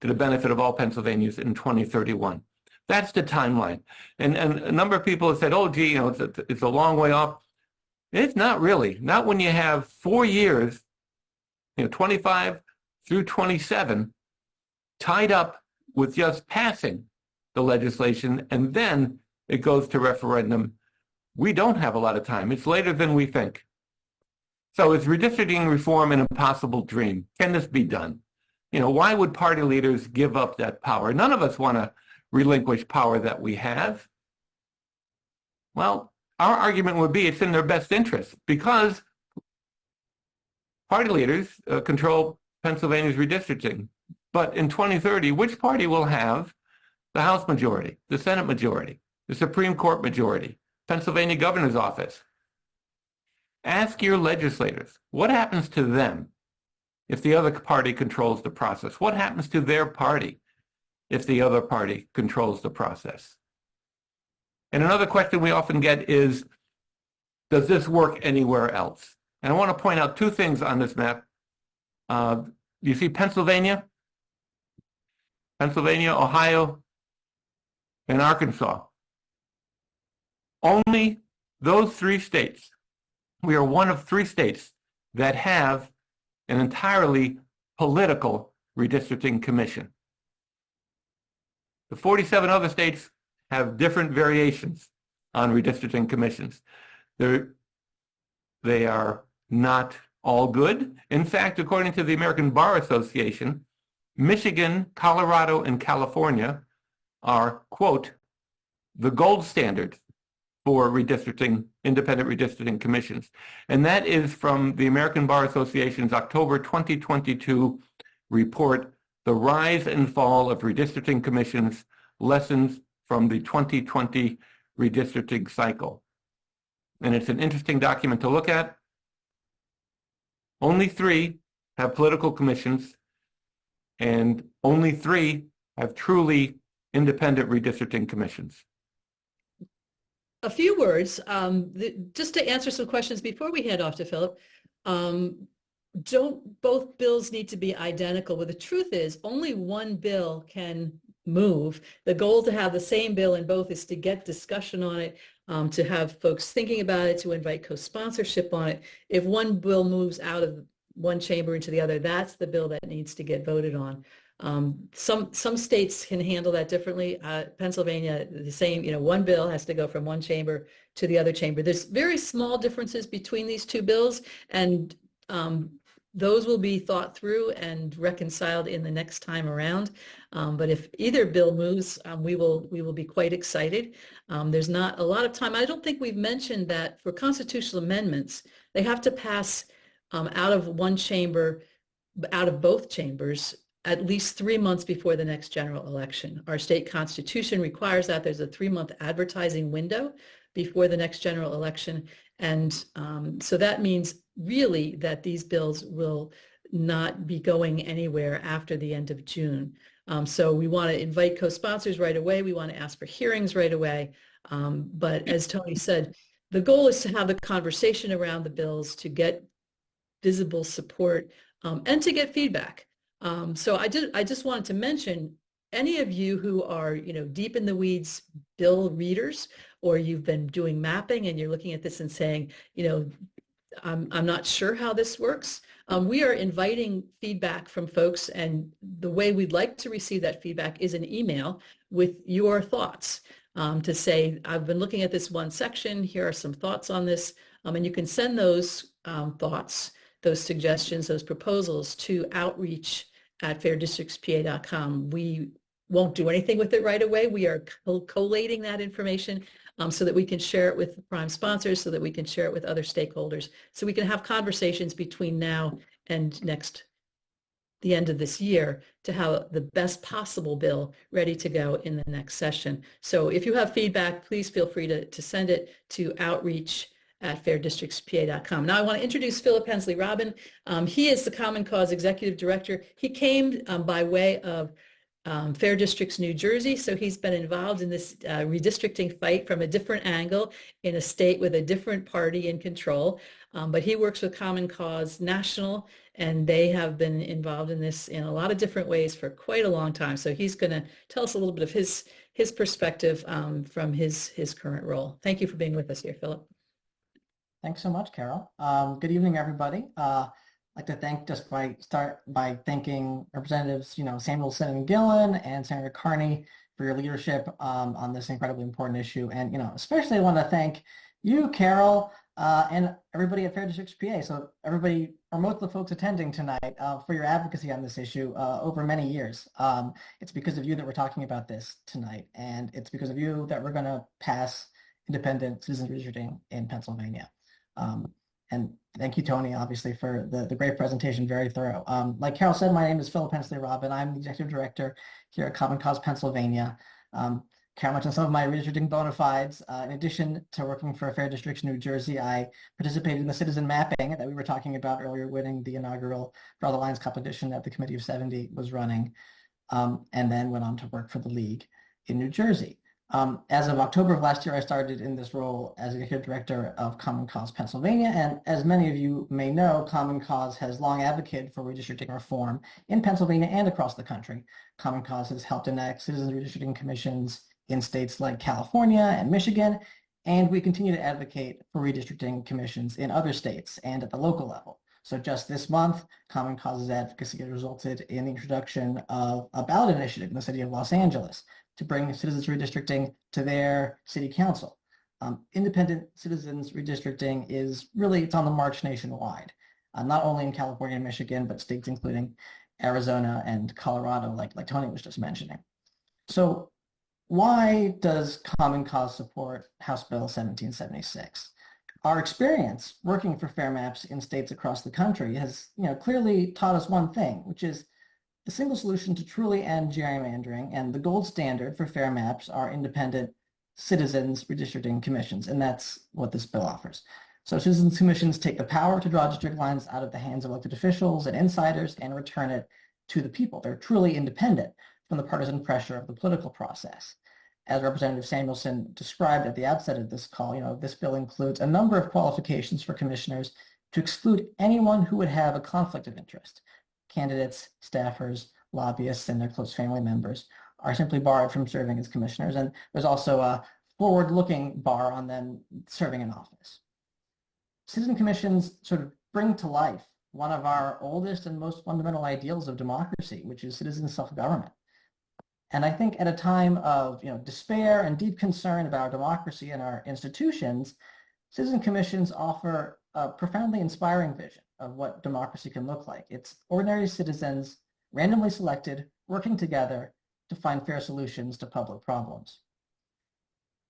to the benefit of all Pennsylvanians in 2031. That's the timeline. And a number of people have said, oh, gee, you know, it's a long way off. It's not really. Not when you have 4 years, 25 through 27, tied up with just passing the legislation, and then it goes to referendum. We don't have a lot of time. It's later than we think. So is redistricting reform an impossible dream? Can this be done? Why would party leaders give up that power? None of us want to relinquish power that we have. Well, our argument would be it's in their best interest, because party leaders control Pennsylvania's redistricting. But in 2030, which party will have the House majority, the Senate majority, the Supreme Court majority, Pennsylvania governor's office? Ask your legislators, what happens to them if the other party controls the process? What happens to their party if the other party controls the process? And another question we often get is, does this work anywhere else? And I want to point out 2 things on this map You see Pennsylvania, Ohio, and Arkansas. Only those 3 states. We are one of 3 states that have an entirely political redistricting commission. The 47 other states have different variations on redistricting commissions. They are not all good. In fact, according to the American Bar Association, Michigan, Colorado, and California are, quote, the gold standard for redistricting, independent redistricting commissions. And that is from the American Bar Association's October 2022 report, The Rise and Fall of Redistricting Commissions, Lessons from the 2020 Redistricting Cycle. And it's an interesting document to look at. Only 3 have political commissions, and only 3 have truly independent redistricting commissions. A few words, just to answer some questions before we head off to Philip. Don't both bills need to be identical? Well, the truth is only one bill can move. The goal to have the same bill in both is to get discussion on it, to have folks thinking about it, to invite co-sponsorship on it. If one bill moves out of one chamber into the other, that's the bill that needs to get voted on. Some states can handle that differently. Pennsylvania, the same, one bill has to go from one chamber to the other chamber. There's very small differences between these 2 bills, and those will be thought through and reconciled in the next time around. But if either bill moves, we will be quite excited. There's not a lot of time. I don't think we've mentioned that for constitutional amendments, they have to pass out of one chamber, out of both chambers, at least 3 months before the next general election. Our state constitution requires that. There's a 3-month advertising window before the next general election. And so that means really that these bills will not be going anywhere after the end of June. So we want to invite co-sponsors right away. We want to ask for hearings right away. But as Tony said, the goal is to have the conversation around the bills, to get visible support, and to get feedback. So I just wanted to mention, any of you who are, deep in the weeds bill readers, or you've been doing mapping and you're looking at this and saying, I'm not sure how this works. We are inviting feedback from folks, and the way we'd like to receive that feedback is an email with your thoughts, to say, I've been looking at this one section, here are some thoughts on this, and you can send those thoughts, those suggestions, those proposals to outreach@fairdistrictspa.com. We won't do anything with it right away. We are collating that information so that we can share it with the prime sponsors, so that we can share it with other stakeholders, so we can have conversations between now and the end of this year to have the best possible bill ready to go in the next session. So if you have feedback, please feel free to send it to outreach@fairdistrictspa.com. Now I want to introduce Philip Hensley-Robin. He is the Common Cause Executive Director. He came by way of Fair Districts, New Jersey. So he's been involved in this redistricting fight from a different angle in a state with a different party in control. But he works with Common Cause National, and they have been involved in this in a lot of different ways for quite a long time. So he's going to tell us a little bit of his perspective from his current role. Thank you for being with us here, Philip. Thanks so much, Carol. Good evening, everybody. I'd like to start by thanking Representatives, Samuelson and Gillen and Senator Kearney for your leadership on this incredibly important issue. And, especially I want to thank you, Carol, and everybody at Fair Districts PA. So everybody, or most of the folks attending tonight, for your advocacy on this issue over many years. It's because of you that we're talking about this tonight. And it's because of you that we're going to pass independent citizen redistricting in Pennsylvania. And thank you, Tony, obviously, for the great presentation, very thorough. Like Carol said, my name is Philip Hensley-Robin. I'm the Executive Director here at Common Cause Pennsylvania. Carol mentioned some of my redistricting bona fides. In addition to working for Fair Districts New Jersey, I participated in the citizen mapping that we were talking about earlier, winning the inaugural Draw the Lines competition that the Committee of 70 was running, and then went on to work for the League in New Jersey. As of October of last year, I started in this role as Executive Director of Common Cause Pennsylvania. And as many of you may know, Common Cause has long advocated for redistricting reform in Pennsylvania and across the country. Common Cause has helped enact citizens redistricting commissions in states like California and Michigan, and we continue to advocate for redistricting commissions in other states and at the local level. So just this month, Common Cause's advocacy has resulted in the introduction of a ballot initiative in the city of Los Angeles to bring citizens redistricting to their city council. Independent citizens redistricting is really, it's on the march nationwide, not only in California and Michigan, but states including Arizona and Colorado, like Tony was just mentioning. So why does Common Cause support House Bill 1776? Our experience working for fair maps in states across the country has clearly taught us one thing, which is the single solution to truly end gerrymandering and the gold standard for fair maps are independent citizens redistricting commissions, and that's what this bill offers. So citizens commissions take the power to draw district lines out of the hands of elected officials and insiders and return it to the people. They're truly independent from the partisan pressure of the political process. As Representative Samuelson described at the outset of this call, this bill includes a number of qualifications for commissioners to exclude anyone who would have a conflict of interest. Candidates, staffers, lobbyists, and their close family members are simply barred from serving as commissioners, and there's also a forward-looking bar on them serving in office. Citizen commissions sort of bring to life one of our oldest and most fundamental ideals of democracy, which is citizen self-government. And I think at a time of despair and deep concern about our democracy and our institutions, citizen commissions offer a profoundly inspiring vision of what democracy can look like. It's ordinary citizens, randomly selected, working together to find fair solutions to public problems.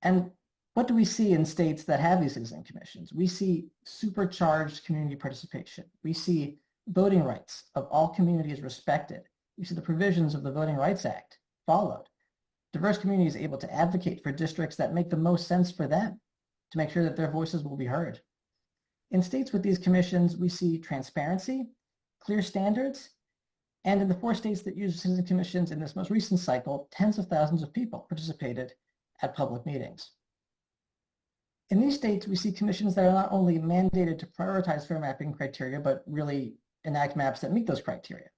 And what do we see in states that have these citizen commissions? We see supercharged community participation. We see voting rights of all communities respected. We see the provisions of the Voting Rights Act followed. Diverse communities able to advocate for districts that make the most sense for them to make sure that their voices will be heard. In states with these commissions, we see transparency, clear standards, and in the 4 states that use citizen commissions in this most recent cycle, tens of thousands of people participated at public meetings. In these states, we see commissions that are not only mandated to prioritize fair mapping criteria, but really enact maps that meet those criteria.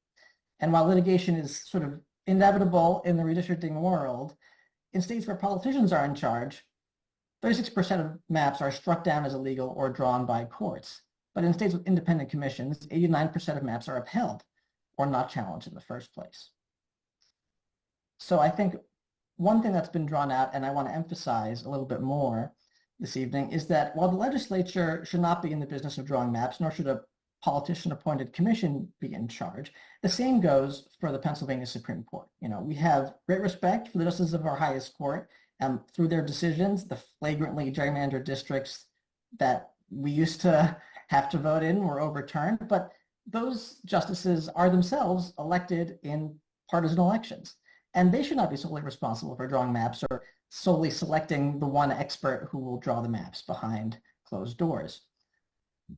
And while litigation is sort of inevitable in the redistricting world, in states where politicians are in charge, 36% of maps are struck down as illegal or drawn by courts. But in states with independent commissions, 89% of maps are upheld or not challenged in the first place. So I think one thing that's been drawn out, and I want to emphasize a little bit more this evening, is that while the legislature should not be in the business of drawing maps, nor should a politician-appointed commission be in charge, the same goes for the Pennsylvania Supreme Court. We have great respect for the justices of our highest court. Through their decisions, the flagrantly gerrymandered districts that we used to have to vote in were overturned, but those justices are themselves elected in partisan elections, and they should not be solely responsible for drawing maps or solely selecting the one expert who will draw the maps behind closed doors.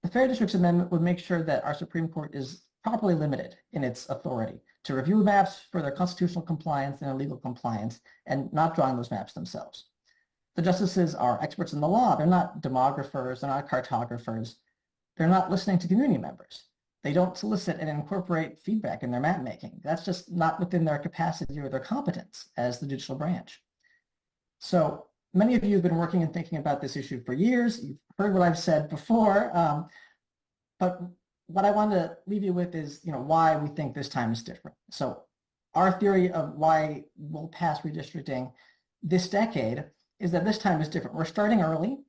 The Fair Districts Amendment would make sure that our Supreme Court is properly limited in its authority to review maps for their constitutional compliance and their legal compliance, and not drawing those maps themselves. The justices are experts in the law. They're not demographers, they're not cartographers. They're not listening to community members. They don't solicit and incorporate feedback in their map making. That's just not within their capacity or their competence as the judicial branch. So many of you have been working and thinking about this issue for years. You've heard what I've said before, but what I want to leave you with is, why we think this time is different. So our theory of why we'll pass redistricting this decade is that this time is different. We're starting early,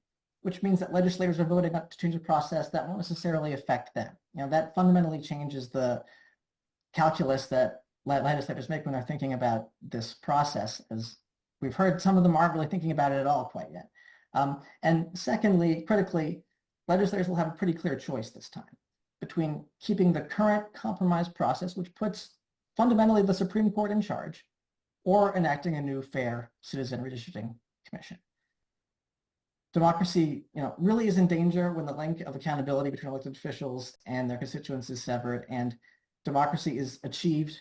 which means that legislators are voting to change a process that won't necessarily affect them. That fundamentally changes the calculus that legislators make when they're thinking about this process, as we've heard some of them aren't really thinking about it at all quite yet. And secondly, critically, legislators will have a pretty clear choice this time between keeping the current compromise process, which puts fundamentally the Supreme Court in charge, or enacting a new fair citizen redistricting commission. Democracy, really is in danger when the link of accountability between elected officials and their constituents is severed, and democracy is achieved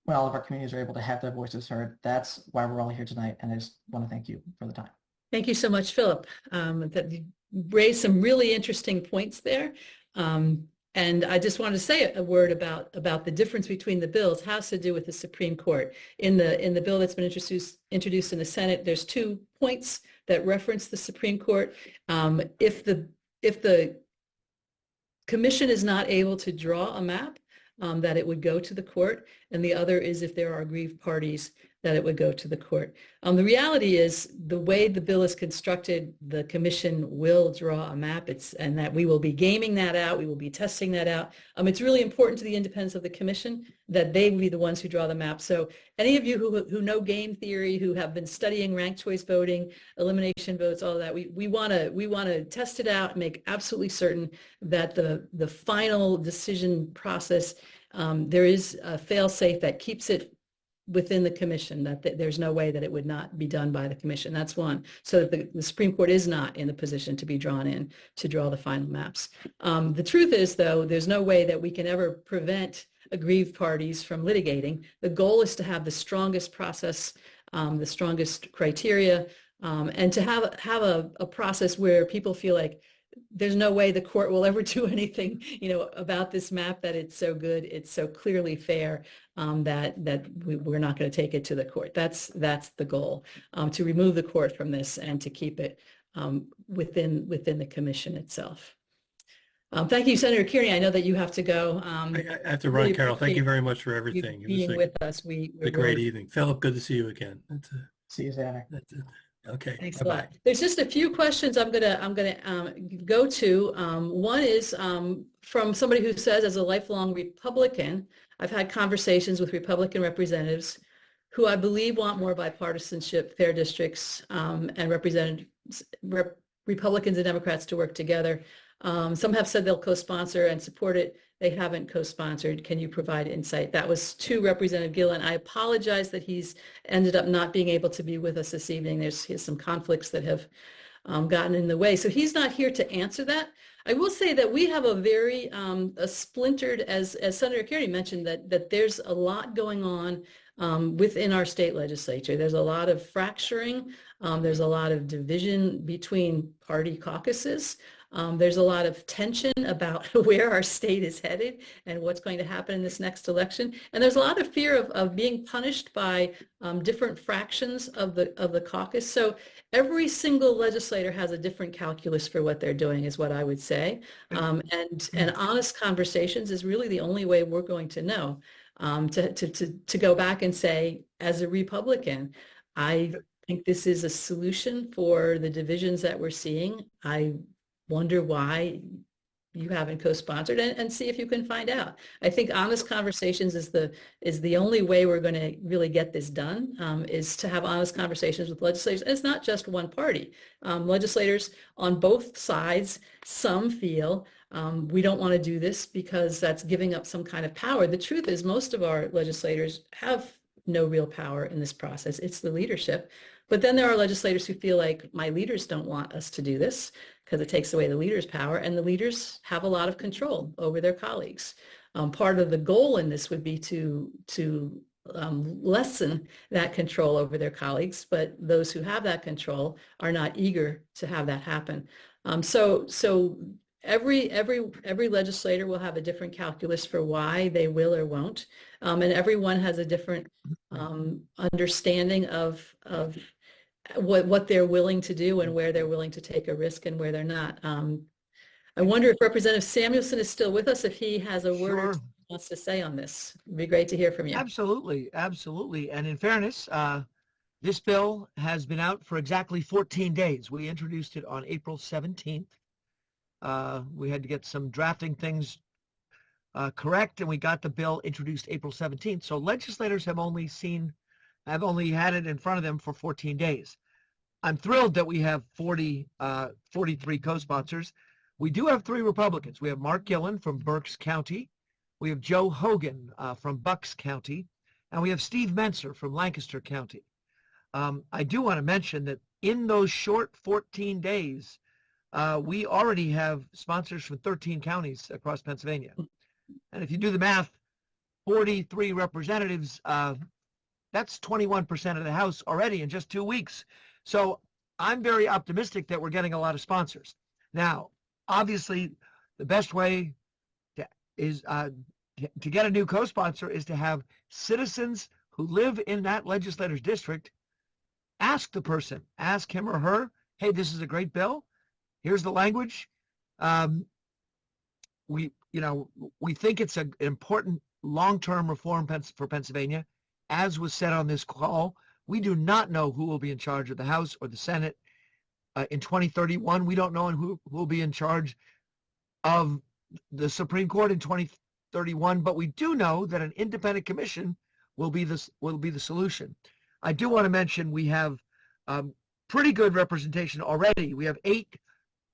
when all of our communities are able to have their voices heard. That's why we're all here tonight, and I just want to thank you for the time. Thank you so much, Philip. That you raised some really interesting points there. And I just wanted to say a word about the difference between the bills. Has to do with the Supreme Court. In the bill that's been introduced in the Senate, there's 2 points that reference the Supreme Court. If the commission is not able to draw a map, that it would go to the court, and the other is if there are aggrieved parties, that it would go to the court. The reality is, the way the bill is constructed, the commission will draw a map, and that we will be gaming that out, we will be testing that out. It's really important to the independence of the commission that they be the ones who draw the map. So any of you who know game theory, who have been studying ranked choice voting, elimination votes, all of that, we want to test it out and make absolutely certain that the final decision process, there is a fail-safe that keeps it within the commission, that there's no way that it would not be done by the commission. That's one. So that the Supreme Court is not in the position to be drawn in to draw the final maps. The truth is, though, there's no way that we can ever prevent aggrieved parties from litigating. The goal is to have the strongest process, the strongest criteria, and to have a process where people feel like there's no way the court will ever do anything, about this map, that it's so good, it's so clearly fair, that we're not going to take it to the court. That's the goal, to remove the court from this and to keep it within the commission itself. Thank you, Senator Kearney. I know that you have to go. I have to run, really, Carol. Thank you very much for everything. Being with us. We're a great evening. Philip, good to see you again. See you, Senator. Okay. Thanks a lot. There's just a few questions I'm gonna go to. One is from somebody who says, as a lifelong Republican, I've had conversations with Republican representatives who I believe want more bipartisanship, fair districts, and Republicans and Democrats to work together. Some have said they'll co-sponsor and support it. They haven't co-sponsored. Can you provide insight? That was to Representative Gillen. I apologize that he's ended up not being able to be with us this evening. He has some conflicts that have gotten in the way. So he's not here to answer that. I will say that we have a very splintered, as Senator Kearney mentioned, that there's a lot going on within our state legislature. There's a lot of fracturing. There's a lot of division between party caucuses. There's a lot of tension about where our state is headed and what's going to happen in this next election. And there's a lot of fear of being punished by different fractions of the caucus. So every single legislator has a different calculus for what they're doing, is what I would say. And honest conversations is really the only way we're going to know. To go back and say, as a Republican, I think this is a solution for the divisions that we're seeing. I wonder why you haven't co-sponsored, and see if you can find out. I think honest conversations is the only way we're going to really get this done, is to have honest conversations with legislators. And it's not just one party. Legislators on both sides, some feel we don't want to do this because that's giving up some kind of power. The truth is, most of our legislators have no real power in this process. It's the leadership. But then there are legislators who feel like, my leaders don't want us to do this because it takes away the leaders' power, and the leaders have a lot of control over their colleagues. Part of the goal in this would be to lessen that control over their colleagues, but those who have that control are not eager to have that happen. So every legislator will have a different calculus for why they will or won't, and everyone has a different understanding of what they're willing to do and where they're willing to take a risk and where they're not. I wonder if Representative Samuelson is still with us, if he has a word or two he wants to say on this. It'd be great to hear from you. Absolutely, absolutely. And in fairness, this bill has been out for exactly 14 days. We introduced it on April 17th. We had to get some drafting things correct, and we got the bill introduced April 17th. So legislators have only had it in front of them for 14 days. I'm thrilled that we have 43 co-sponsors. We do have 3 Republicans. We have Mark Gillen from Berks County. We have Joe Hogan from Bucks County. And we have Steve Menser from Lancaster County. I do want to mention that in those short 14 days, we already have sponsors from 13 counties across Pennsylvania. And if you do the math, 43 representatives, that's 21% of the House already in just 2 weeks. So I'm very optimistic that we're getting a lot of sponsors. Now, obviously, the best way to get a new co-sponsor is to have citizens who live in that legislator's district ask the person, ask him or her, hey, this is a great bill. Here's the language. We think it's an important long-term reform for Pennsylvania. As was said on this call, we do not know who will be in charge of the House or the Senate in 2031. We don't know who will be in charge of the Supreme Court in 2031, but we do know that an independent commission will be the solution. I do want to mention we have pretty good representation already. We have 8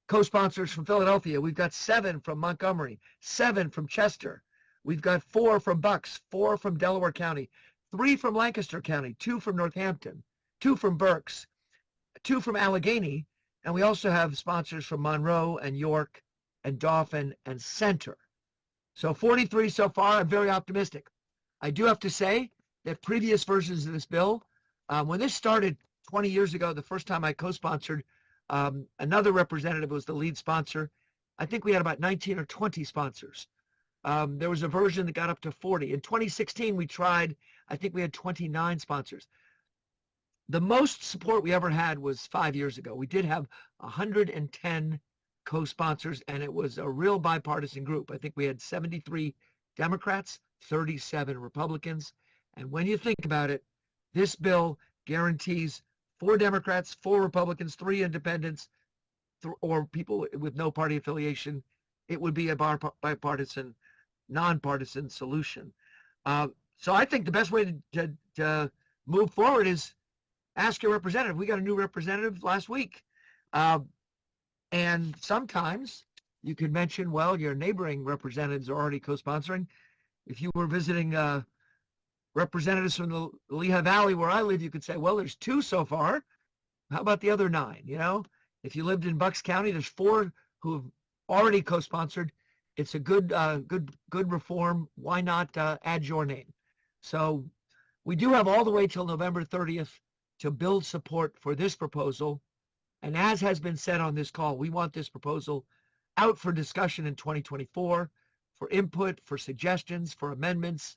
co-sponsors from Philadelphia. We've got 7 from Montgomery, 7 from Chester. We've got 4 from Bucks, 4 from Delaware County, 3 from Lancaster County, 2 from Northampton, 2 from Berks, 2 from Allegheny, and we also have sponsors from Monroe and York and Dauphin and Center. So 43 so far. I'm very optimistic. I do have to say that previous versions of this bill, when this started 20 years ago, the first time I co-sponsored, another representative was the lead sponsor. I think we had about 19 or 20 sponsors. There was a version that got up to 40. In 2016, we tried, I think we had 29 sponsors. The most support we ever had was 5 years ago. We did have 110 co-sponsors, and it was a real bipartisan group. I think we had 73 Democrats, 37 Republicans. And when you think about it, this bill guarantees 4 Democrats, 4 Republicans, 3 independents, or people with no party affiliation. It would be a bipartisan, nonpartisan solution. So I think the best way to move forward is ask your representative. We got a new representative last week. And sometimes you could mention, well, your neighboring representatives are already co-sponsoring. If you were visiting representatives from the Lehigh Valley where I live, you could say, well, there's 2 so far. How about the other 9? If you lived in Bucks County, there's 4 who have already co-sponsored. It's a good reform. Why not add your name? So we do have all the way till November 30th to build support for this proposal. And as has been said on this call, we want this proposal out for discussion in 2024, for input, for suggestions, for amendments.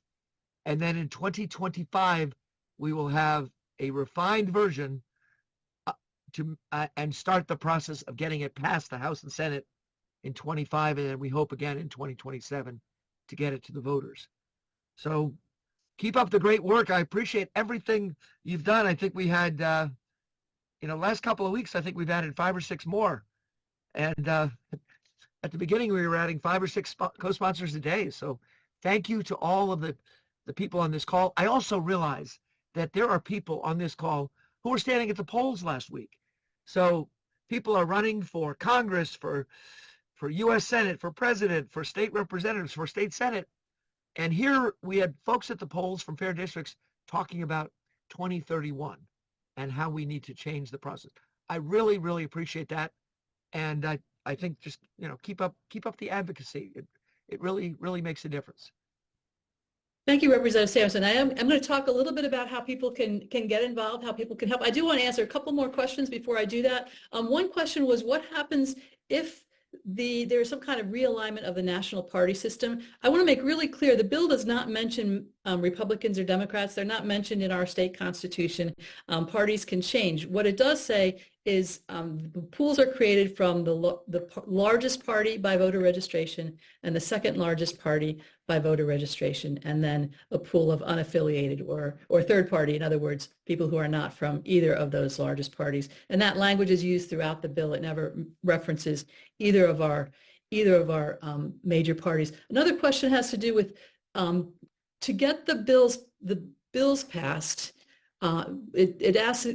And then in 2025, we will have a refined version and start the process of getting it past the House and Senate in 25, and then we hope again in 2027 to get it to the voters. So keep up the great work. I appreciate everything you've done. I think we had, last couple of weeks, I think we've added 5 or 6 more. And at the beginning, we were adding 5 or 6 co-sponsors a day. So thank you to all of the people on this call. I also realize that there are people on this call who were standing at the polls last week. So people are running for Congress, for U.S. Senate, for president, for state representatives, for state Senate. And here we had folks at the polls from fair districts talking about 2031 and how we need to change the process. I really, really appreciate that. And I think just, keep up the advocacy. It really, really makes a difference. Thank you, Representative Samuelson. I'm going to talk a little bit about how people can get involved, how people can help. I do want to answer a couple more questions before I do that. One question was, what happens if there's some kind of realignment of the national party system? I want to make really clear, the bill does not mention Republicans or Democrats. They're not mentioned in our state constitution. Parties can change. What it does say is pools are created from the largest party by voter registration and the second largest party by voter registration, and then a pool of unaffiliated or third party, in other words, people who are not from either of those largest parties. And that language is used throughout the bill. It never references either of our major parties. Another question has to do with to get the bills passed. It asks,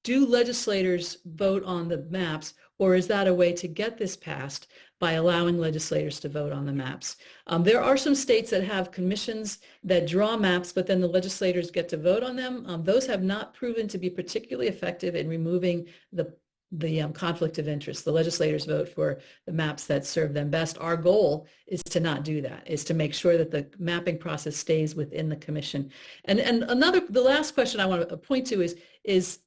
do legislators vote on the maps, or is that a way to get this passed by allowing legislators to vote on the maps? There are some states that have commissions that draw maps, but then the legislators get to vote on them. Those have not proven to be particularly effective in removing the conflict of interest. The legislators vote for the maps that serve them best. Our goal is to not do that, is to make sure that the mapping process stays within the commission. And the last question I want to point to is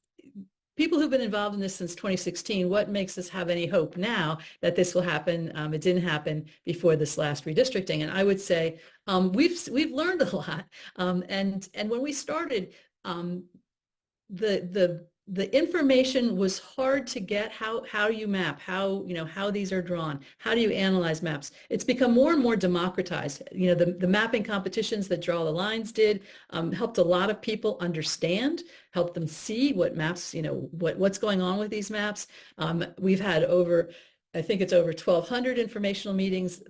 people who've been involved in this since 2016, what makes us have any hope now that this will happen? It didn't happen before this last redistricting. And I would say we've learned a lot. And when we started, the information was hard to get. How do you map? How these are drawn? How do you analyze maps? It's become more and more democratized. The mapping competitions that Draw the Lines did helped a lot of people understand, helped them see what maps, what's going on with these maps. We've had I think it's over 1,200 informational meetings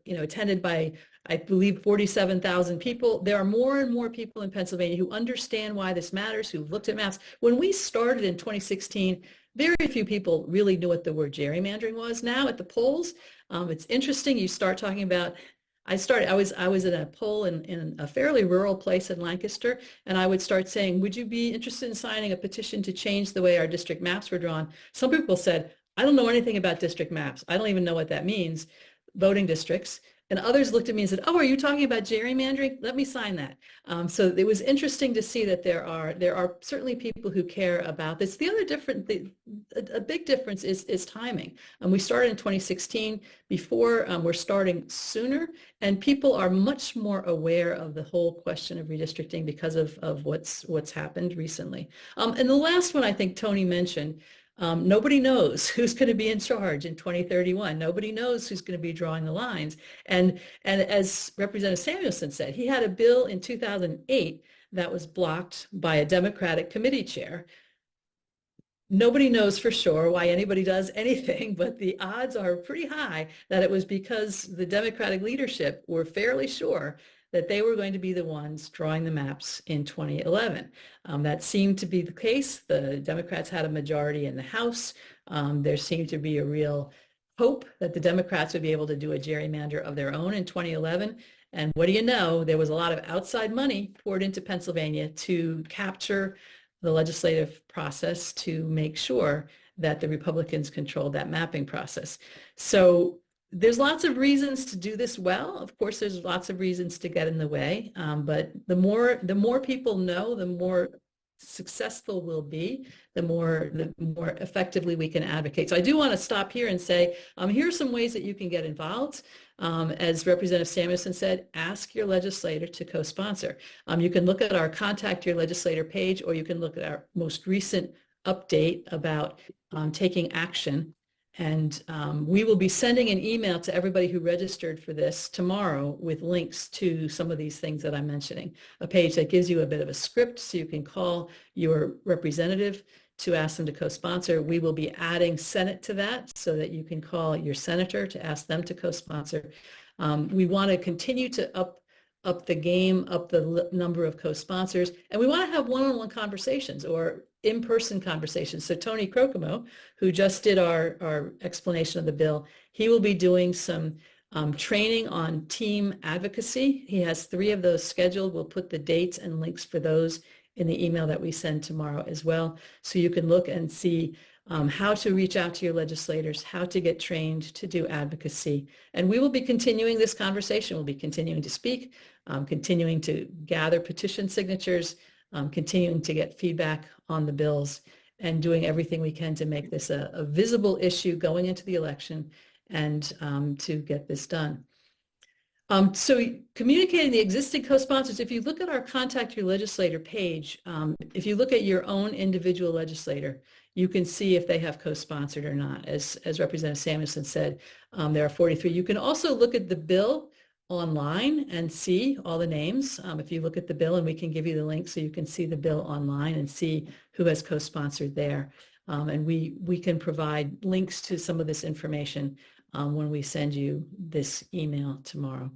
attended by, I believe, 47,000 people. There are more and more people in Pennsylvania who understand why this matters, who've looked at maps. When we started in 2016, very few people really knew what the word gerrymandering was. Now at the polls, it's interesting. You start talking about, I was in a poll in a fairly rural place in Lancaster, and I would start saying, would you be interested in signing a petition to change the way our district maps were drawn? Some people said, I don't know anything about district maps. I don't even know what that means, voting districts. And others looked at me and said, oh, are you talking about gerrymandering? Let me sign that. So it was interesting to see that there are certainly people who care about this. The other a big difference is timing. We started in 2016. Before, we're starting sooner, and people are much more aware of the whole question of redistricting because of what's happened recently. And the last one I think Tony mentioned, nobody knows who's going to be in charge in 2031. Nobody knows who's going to be drawing the lines. And as Representative Samuelson said, he had a bill in 2008 that was blocked by a Democratic committee chair. Nobody knows for sure why anybody does anything, but the odds are pretty high that it was because the Democratic leadership were fairly sure that they were going to be the ones drawing the maps in 2011. That seemed to be the case. The Democrats had a majority in the House. There seemed to be a real hope that the Democrats would be able to do a gerrymander of their own in 2011. And what do you know? There was a lot of outside money poured into Pennsylvania to capture the legislative process to make sure that the Republicans controlled that mapping process. So there's lots of reasons to do this well. Of course, there's lots of reasons to get in the way, but the more people know, the more successful we'll be, the more effectively we can advocate. So I do want to stop here and say, here are some ways that you can get involved. As Representative Samuelson said, ask your legislator to co-sponsor. You can look at our Contact Your Legislator page, or you can look at our most recent update about taking action. And we will be sending an email to everybody who registered for this tomorrow with links to some of these things that I'm mentioning. A page that gives you a bit of a script so you can call your representative to ask them to co-sponsor. We will be adding Senate to that so that you can call your senator to ask them to co-sponsor. We want to continue to up the game, up the number of co-sponsors, and we want to have one-on-one conversations or in-person conversations. So Tony Crocamo, who just did our explanation of the bill, he will be doing some training on team advocacy. He has 3 of those scheduled. We'll put the dates and links for those in the email that we send tomorrow as well. So you can look and see how to reach out to your legislators, how to get trained to do advocacy. And we will be continuing this conversation. We'll be continuing to speak, continuing to gather petition signatures, continuing to get feedback on the bills, and doing everything we can to make this a visible issue going into the election and to get this done. So communicating the existing co-sponsors, if you look at our Contact Your Legislator page, if you look at your own individual legislator, you can see if they have co-sponsored or not. As Representative Samuelson said, there are 43. You can also look at the bill online and see all the names. If you look at the bill, and we can give you the link so you can see the bill online and see who has co-sponsored there. And we can provide links to some of this information when we send you this email tomorrow.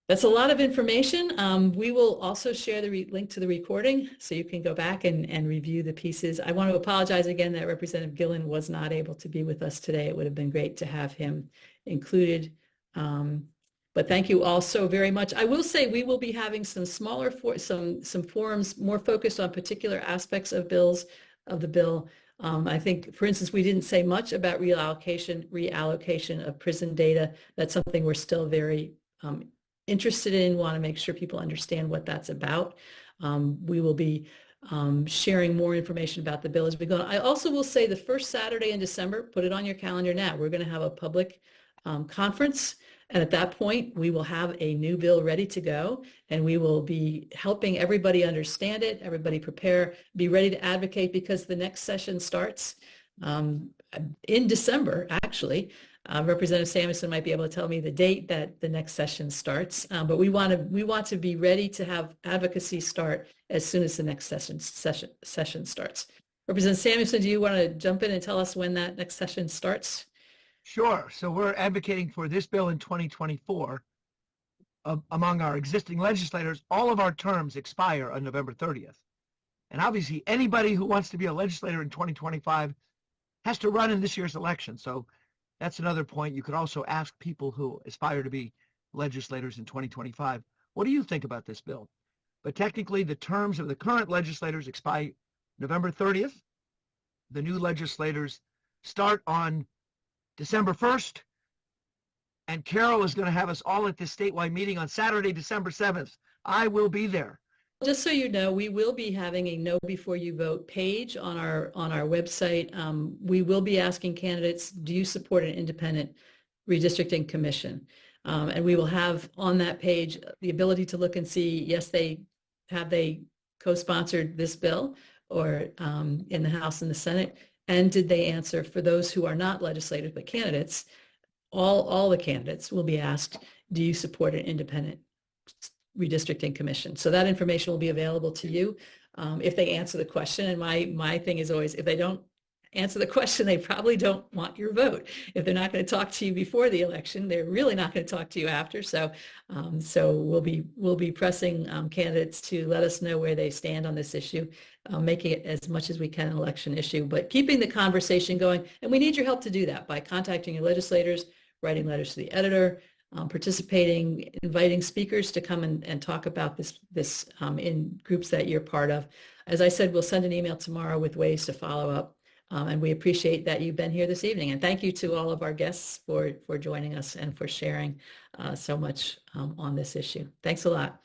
That's a lot of information. We will also share the link to the recording so you can go back and review the pieces. I want to apologize again that Representative Gillen was not able to be with us today. It would have been great to have him included. But thank you all so very much. I will say we will be having some smaller some forums more focused on particular aspects of the bill I think, for instance, we didn't say much about reallocation of prison data. That's something we're still very interested in, want to make sure people understand what that's about. We will be sharing more information about the bill as we go. I also will say the first Saturday in December, put it on your calendar now, we're going to have a public conference. And at that point, we will have a new bill ready to go, and we will be helping everybody understand it, everybody prepare, be ready to advocate, because the next session starts in December, actually. Representative Samuelson might be able to tell me the date that the next session starts, but we want to be ready to have advocacy start as soon as the next session starts. Representative Samuelson, do you want to jump in and tell us when that next session starts? Sure. So we're advocating for this bill in 2024. Among our existing legislators, all of our terms expire on November 30th. And obviously, anybody who wants to be a legislator in 2025 has to run in this year's election. So that's another point. You could also ask people who aspire to be legislators in 2025, what do you think about this bill? But technically, the terms of the current legislators expire November 30th. The new legislators start on December 1st, and Carol is going to have us all at this statewide meeting on Saturday, December 7th. I will be there. Just so you know, we will be having a Know Before You Vote page on our website. We will be asking candidates, do you support an independent redistricting commission? And we will have on that page the ability to look and see, yes, they co-sponsored this bill, or in the House and the Senate, and did they answer, for those who are not legislators but candidates, all the candidates will be asked, do you support an independent redistricting commission? So that information will be available to you if they answer the question. And my thing is always, if they don't answer the question, they probably don't want your vote. If they're not going to talk to you before the election, they're really not going to talk to you after. So we'll be pressing candidates to let us know where they stand on this issue, making it as much as we can an election issue, but keeping the conversation going. And we need your help to do that by contacting your legislators, writing letters to the editor, participating, inviting speakers to come and talk about this in groups that you're part of. As I said, we'll send an email tomorrow with ways to follow up. And we appreciate that you've been here this evening. And thank you to all of our guests for joining us and for sharing so much on this issue. Thanks a lot.